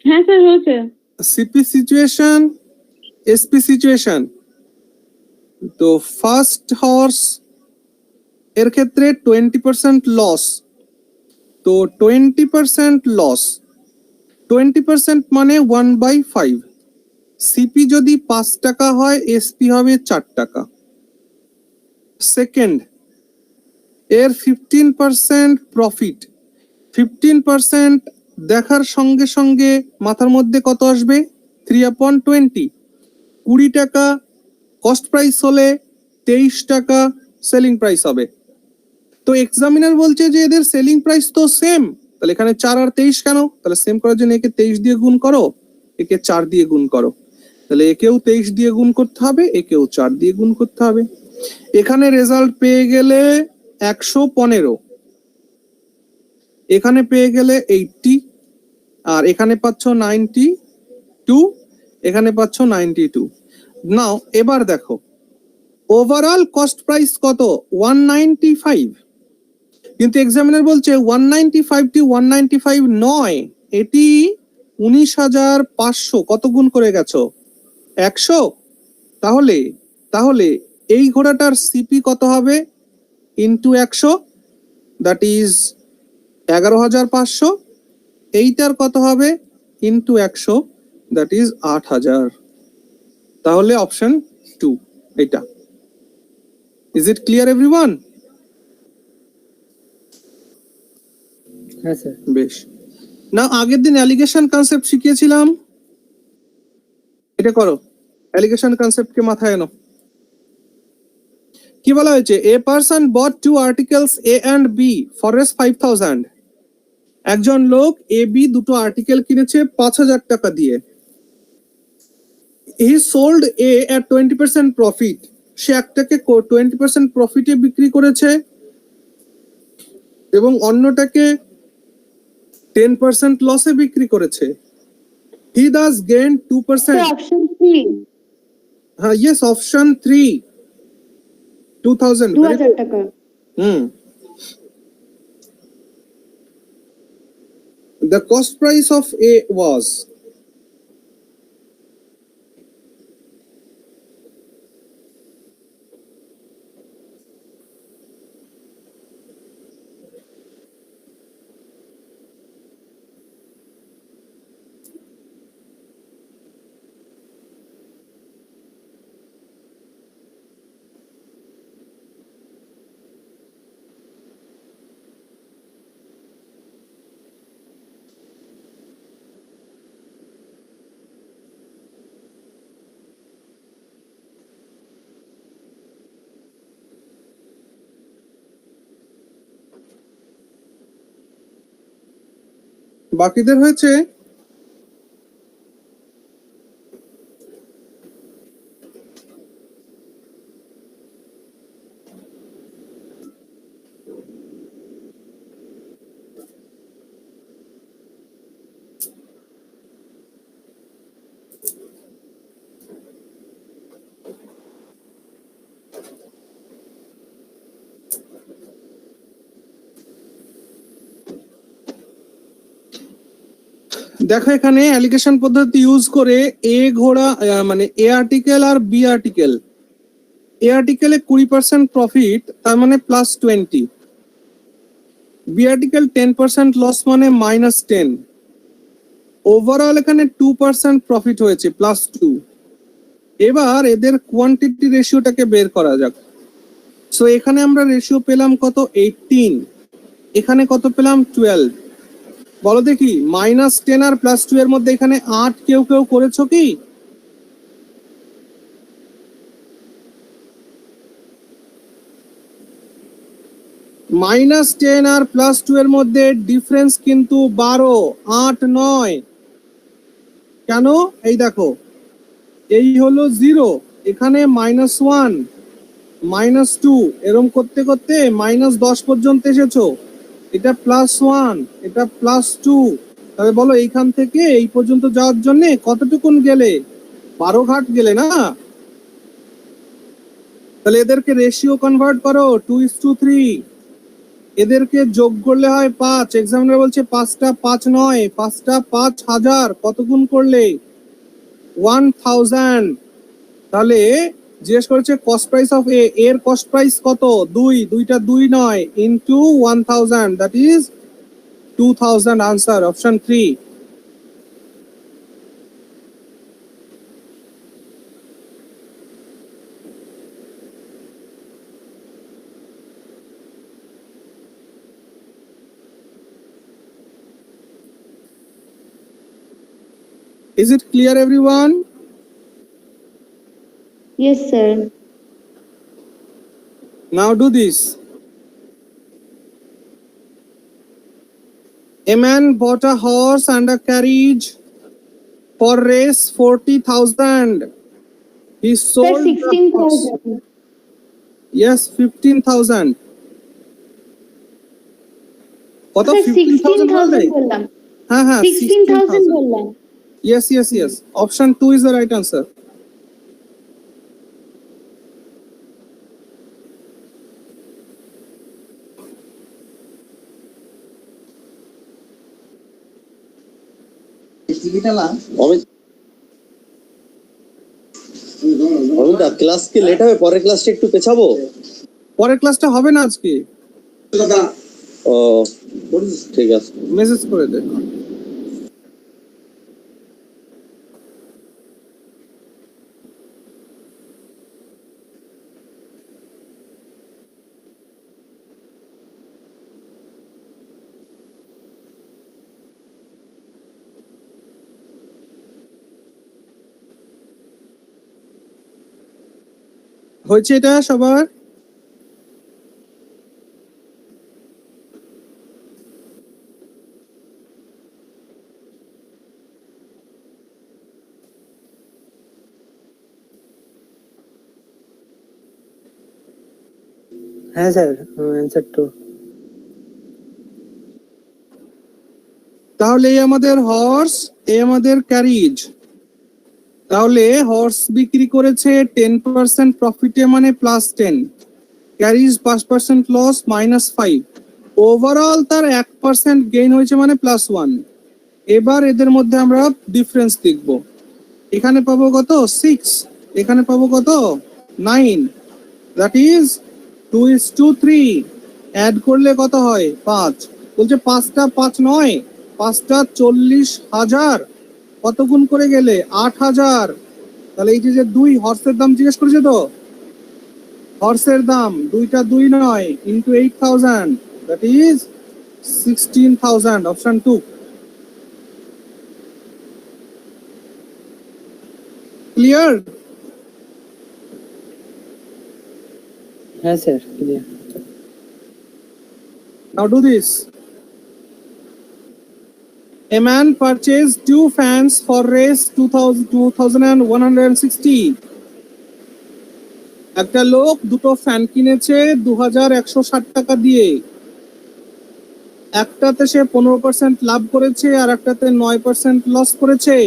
হ্যাঁ স্যার হয়েছে। CP situation, SP situation. তো ফার্স্ট হর্স এর ক্ষেত্রে 20% লস। তো 20% লস, 20% মানে 1/5। সিপি যদি 5 টাকা হয়, এসপি হবে 4 টাকা। সেকেন্ড, এর 15% প্রফিট, 15% দেখার সঙ্গে সঙ্গে মাথার মধ্যে কত আসবে? 3/20। 20 টাকা কস্ট প্রাইস হলে 23 টাকা সেলিং প্রাইস হবে। তো এক্সামিনার বলছে যে এদের সেলিং প্রাইস তো সেম, তাহলে এখানে 4 আর 23 কেন? তাহলে সেম করার জন্য একে 23 দিয়ে গুণ করো, একে 4 দিয়ে গুণ করো। তাহলে একেও 23 দিয়ে গুণ করতে হবে, একেও 4 দিয়ে গুণ করতে হবে। এখানে রেজাল্ট পেয়ে গেলে 115, এখানে পেয়ে গেলে 80, আর এখানে পাচ্ছ 92, এখানে পাচ্ছ 92। নাও এবার দেখো ওভারঅল কস্ট প্রাইস কত? 195। কিন্তু এক্সামিনার বলছে 195টি 195 নয়, এটি 19,500। কত গুণ করে গেছো? 100। তাহলে তাহলে এই ঘোড়াটার সিপি কত হবে? Into 100, that is 11,500। এইটার কত হবে? Into 100, that is 8,000। তাহলে অপশন 2 এটা। Is it clear everyone? হ্যাঁ স্যার। বেশ। না, আগের দিন অ্যালিগেশন কনসেপ্ট শিখিয়েছিলাম, এটা করো। অ্যালিগেশন কনসেপ্টকে মাথায় এনো। কি বলা হয়েছে? A person bought 2 articles A and B for রেস 5,000। একজন লোক এ বি দুটো আর্টিকেল কিনেছে 5,000 টাকা দিয়ে। হি সোল্ড এ এট 20% প্রফিট। সে একটাকে 20% প্রফিটে বিক্রি করেছে এবং অন্যটাকে 10% লসে বিক্রি করেছে। হি দাস গেইন 2%। অপশন 3, হ্যাঁ, ইয়েস, অপশন 3, 2,000 2,000 টাকা। হুম, The cost price of A was বাকিদের হয়েছে? দেখো এখানে অ্যালিগেশন পদ্ধতি ইউজ করে এ ঘোড়া মানে এ আর্টিকেল আর বি আর্টিকেল, এ আর্টিকেলে 20% প্রফিট তার মানে +20, বি আর্টিকেল 10% লস মানে -10, ওভারঅল এখানে 2% প্রফিট হয়েছে +2। এবার এদের কোয়ান্টিটি রেশিওটাকে বের করা যাক। সো এখানে আমরা রেশিও পেলাম কত? 18, এখানে কত পেলাম? 12। বলো দেখি -10 আর +2 এর মধ্যে এখানে 8 কেউ কেউ করেছো কি? -10 আর +2 এর মধ্যে ডিফারেন্স কিন্তু 12, 8 নয়। কেন? এই দেখো, এই হলো 0, এখানে -1, -2, এরকম করতে করতে -10 পর্যন্ত এসেছো। এটা +1, এটা +2। তাহলে বলো এইখান থেকে এই পর্যন্ত যাওয়ার জন্য কতটুকুন গেলে? 12 ঘাট গেলে না? তাহলে এদেরকে রেশিও কনভার্ট করো 2:3। এদেরকে যোগ করলে হয় 5। এক্সামিনার বলছে 5টা 5 নয়, 5টা 5000। কত গুণ করলে? 1000। তাহলে জিজ্ঞেস করেছে কস্ট প্রাইস অফ এ, এর কস্ট প্রাইস কত? 2, 2টা 2 নয়, into 1000, that is 2000। Answer option 3। Is it clear, everyone? Yes, sir. Now do this. A man bought a horse and a carriage for race 40,000. He Sir, sold the horse. 16,000. Yes, 15,000. কত? Sir, 15,000 বললে? 16,000 বললাম। হ্যাঁ হ্যাঁ 16,000 বললাম। Yes, yes, yes. Option 2 is the right answer. Amita, class কি late হবে? পরের ক্লাসটা একটু পেছাবো? পরের ক্লাসটা হবে না আজকে, ও ঠিক আছে। মেসেজ করে দে। হয়েছে এটা সবার? হ্যাঁ স্যার, অ্যান্সার 2। তাহলে এই আমাদের হর্স, এই আমাদের ক্যারিজ। তাহলে হর্স বিক্রি করেছে 10% প্রফিটে মানে +10, ক্যারিজ 5% লস -5, ওভারঅল তার 1% গেইন হয়েছে মানে +1। এবার এদের মধ্যে আমরা ডিফারেন্স দেখব। এখানে পাবো কত 6, এখানে পাবো কত 9, দ্যাট ইজ 2:3। অ্যাড করলে কত হয় 5। বলছে 5টা 5 নয়, 5টা 40,000। কত গুণ করে গেলে 8,000। তাহলে এই যে 2 হর্সের দাম জিজ্ঞেস করেছে, তো হর্সের দাম 2টা 2 নয় into 8,000, that is 16,000, option 2। Clear? হ্যাঁ sir, clear. Now do this. A man purchased 2 fans for race 2160. একটা লোক দুটো ফ্যান কিনেছে 2160 টাকা দিয়ে। একটাতে সে 15% লাভ করেছে আর একটাতে 9% লস করেছে,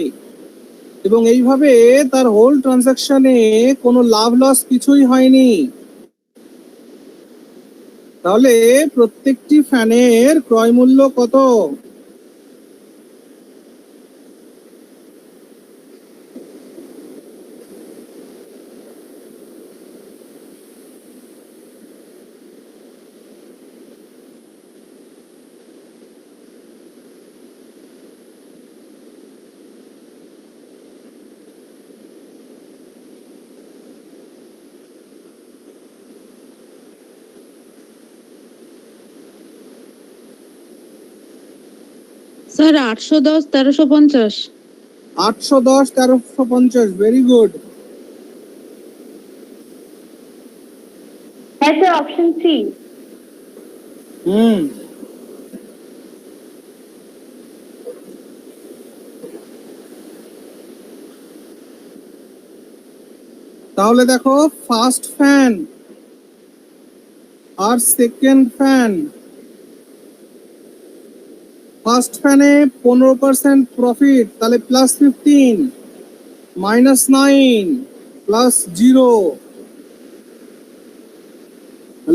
এবং এইভাবে তার হোল ট্রানজাকশনে কোনো লাভ লস কিছুই হয়নি। তাহলে প্রত্যেকটি ফ্যানের ক্রয় মূল্য কত? স্যার 810 1350। 810 1350, very good. হ্যাঁ স্যার, অপশন সি। হুম, তাহলে দেখো ফার্স্ট ফ্যান আর সেকেন্ড ফ্যান। ফার্স্ট ফ্যানে 15% প্রফিট, তাহলে +15, -9, +0।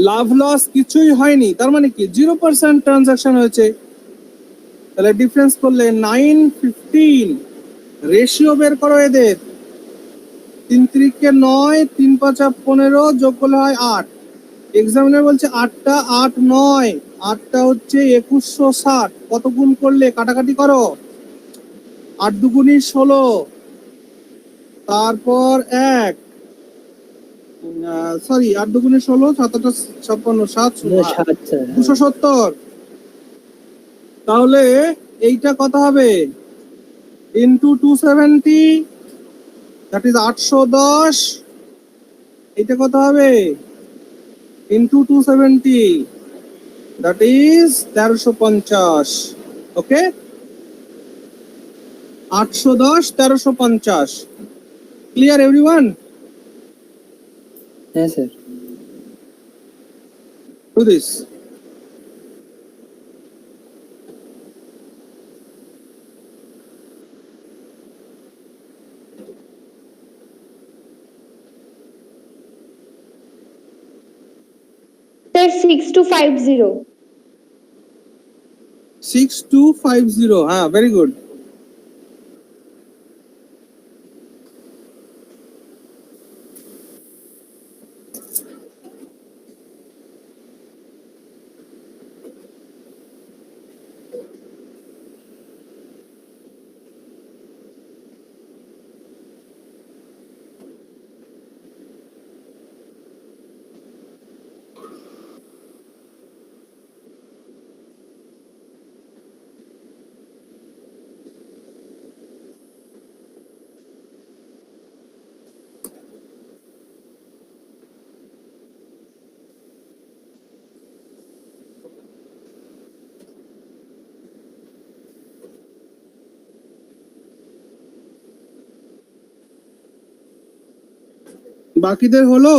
লাভ লস কিছুই হয়নি, তার মানে কি 0% ট্রানজাকশন হয়েছে। তাহলে ডিফারেন্স করলে 9, 15। রেশিও বের করো এদের। 3 3 9, 3 5 15, যোগ করলে হয় 8। এক্সামিনার বলছে 8টা 8 9, 8টা হচ্ছে 2160। কত গুণ করলে কাটাকাটি করো, 8 দুগুণী 16, তারপর 1, সরি 8 দুগুণী 16, 7 8 56, 7 7 স্যার। 270। তাহলে এইটা কত হবে ইন্টু 270, দ্যাট ইজ 810। এইটা কত হবে into 270, that is 1350। Okay, 810 1350। Clear everyone? হ্যাঁ স্যার। Do this. স্যার 6250। 6250, হ্যাঁ ভেরি গুড। বাকিদের হলো?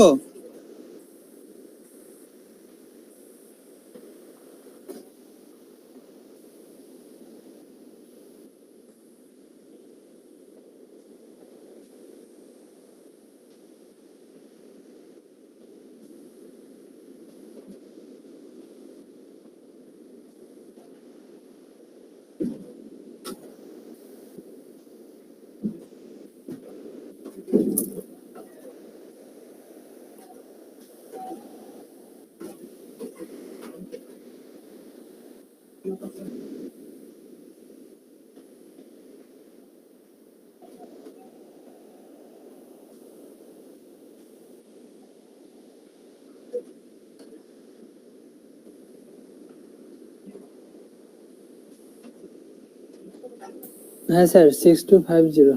হ্যাঁ স্যার 6250।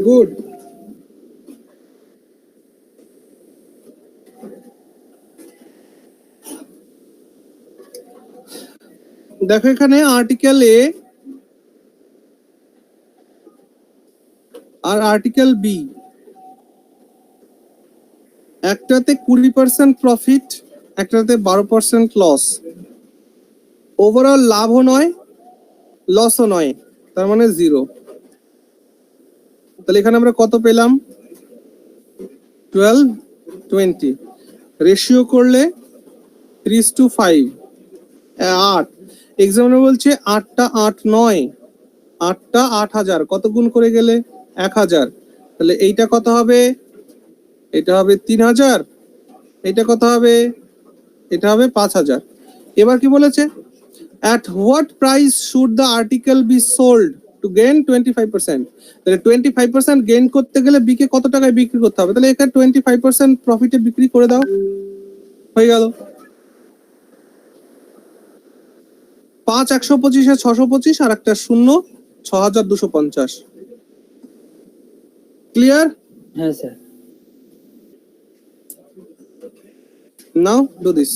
গুড। দেখো এখানে article a R article B, একটাতে 20% প্রফিট, একটাতে 12% লস। ওভারঅল লাভও নয় লসও নয়, তার মানে 0। তাহলে এখানে আমরা কত পেলাম? 12, 20। রেশিও করলে 3:5, 8। এক্সামিনার বলছে 8টা 8 নয়, 8টা 8000। কত গুণ করে গেলে? 1000। তাহলে এইটা কত হবে? এটা হবে 3000। এটা কত হবে? এটা হবে 5000। এবার কি বলেছে? At what price should the article be sold to gain 25%? তাহলে 25% গেইন করতে গেলে বি কে কত টাকায় বিক্রি করতে হবে? তাহলে এখানে 25% প্রফিটে বিক্রি করে দাও, হয়ে গেল। 5 125 এ 625 আর একটা 0 6250। ক্লিয়ার? হ্যাঁ sir. Now do this.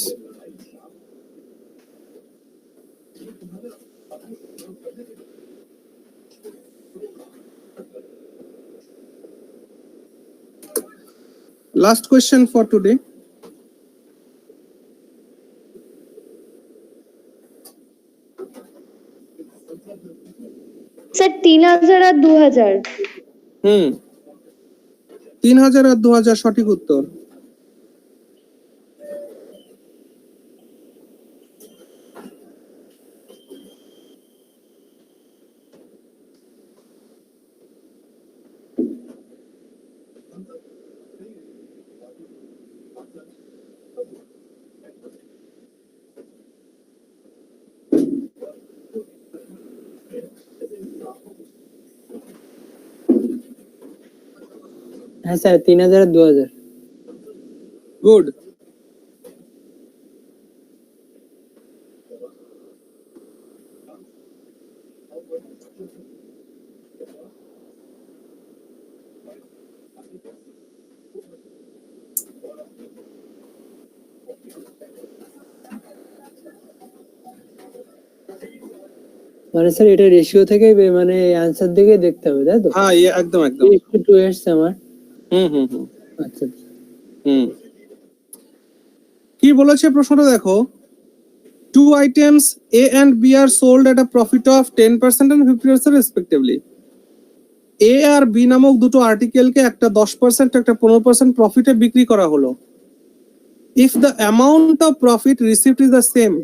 Last question for today. Sir 3000 আর 2000। 3000 আর 2000 সঠিক উত্তর। হ্যাঁ স্যার 3000 আর 2000। গুড। মানে স্যার এটা রেশিও থেকে মানে আনসার দিকে দেখতে হবে, তাই তো? হ্যাঁ একদম একদম। একটু টু এসছে আমার। হুম। আচ্ছা। কি বলেছে প্রশ্নটা দেখো? Two items A and B are sold at a profit of 10% and 50% respectively. A R B নামক দুটো আর্টিকেলকে একটা 10% একটা 15% প্রফিটে বিক্রি করা হলো। If the amount of profit received is the same,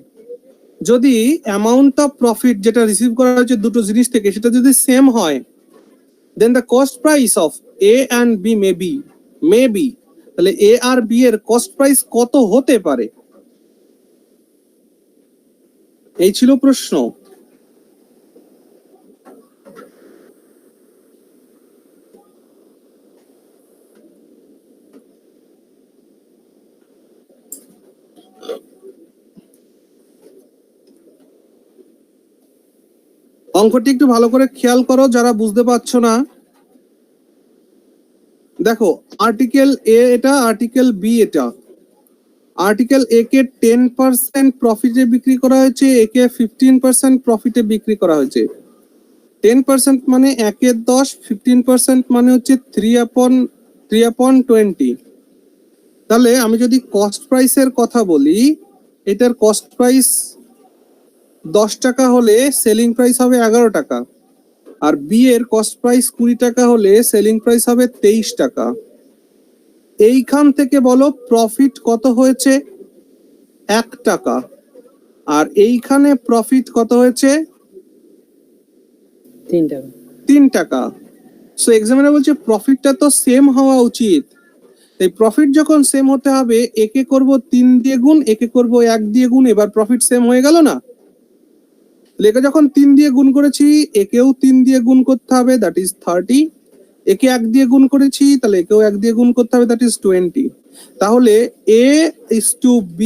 যদি অ্যামাউন্ট অফ প্রফিট যেটা রিসিভ করা হচ্ছে দুটো জিনিস থেকে সেটা যদি সেম হয়, then the cost price of A and B may be, তাহলে A আর B এর কস্ট প্রাইস কত হতে পারে? এই ছিল প্রশ্ন। অঙ্কটি একটু ভালো করে খেয়াল করো যারা বুঝতে পারছো না। দেখো আর্টিকেল এ এটা, আর্টিকেল বি এটা। আর্টিকেল এ কে 10% প্রফিটে বিক্রি করা হয়েছে, এ কে 15% প্রফিটে বিক্রি করা হয়েছে। 10% মানে 1/10, 15% মানে হচ্ছে 3/20। তাহলে আমি যদি কস্ট প্রাইসের কথা বলি, এটার কস্ট প্রাইস 10 টাকা হলে সেলিং প্রাইস হবে 11 টাকা, আর বি এর কস্ট প্রাইস 20 টাকা হলে সেলিং প্রাইস হবে 23 টাকা। এইখান থেকে বলো প্রফিট কত হয়েছে? 1 টাকা। আর এইখানে প্রফিট কত হয়েছে? 3 টাকা। 3 টাকা। সো এক্সামিনার বলছে প্রফিটটা তো সেম হওয়া উচিত। এই প্রফিট যখন সেম হতে হবে, একে করব 3 দিয়ে গুণ, একে করব 1 দিয়ে গুণ, এবার প্রফিট সেম হয়ে গেল না? তাহলে একে যখন 3 দিয়ে গুণ করেছি একেও 3 দিয়ে গুণ করতে হবে, দ্যাট ইজ 30। একে 1 দিয়ে গুণ করেছি তাহলে একেও 1 দিয়ে গুণ করতে হবে, দ্যাট ইজ 20। তাহলে A is to B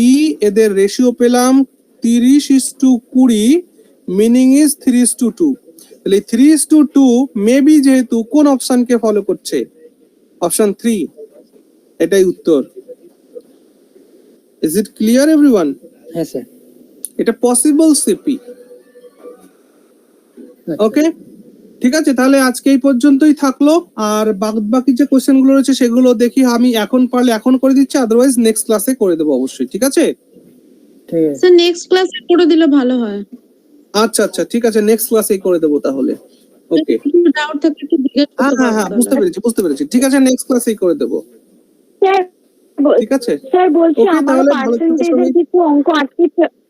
এদের রেশিও পেলাম 30:20, মিনিং ইজ 3:2। তাহলে 3:2 মেবি যেহেতু কোন অপশনকে ফলো করছে, অপশন 3, এটাই উত্তর। Is it clear everyone? হ্যাঁ স্যার। এটা পসিবল সিপি। ওকে, ঠিক আছে, তাহলে আজকে এই পর্যন্তই থাকলো। আর বাকি যে কোশ্চেন গুলো রয়েছে সেগুলো দেখি, আমি এখন পারলে এখন করে দিচ্ছি, আদারওয়াইজ নেক্সট ক্লাসে করে দেবো অবশ্যই, ঠিক আছে? ঠিক আছে স্যার নেক্সট ক্লাসে করে দিলে ভালো হয়। আচ্ছা আচ্ছা, ঠিক আছে, নেক্সট ক্লাসেই করে দেবো তাহলে। ওকে, ডাউট থাকলে একটু জিজ্ঞেস হ্যাঁ করতে হ্যাঁ হ্যাঁ, পারবেন। বুঝতে পেরেছি, ঠিক আছে, নেক্সট ক্লাসেই করে দেবো, স্যার ঠিক আছে? স্যার বলছি Okay, আমার তাহলে ভালো থেকো পার্সেন্টেজের সবাই। কিছু অঙ্ক আটকে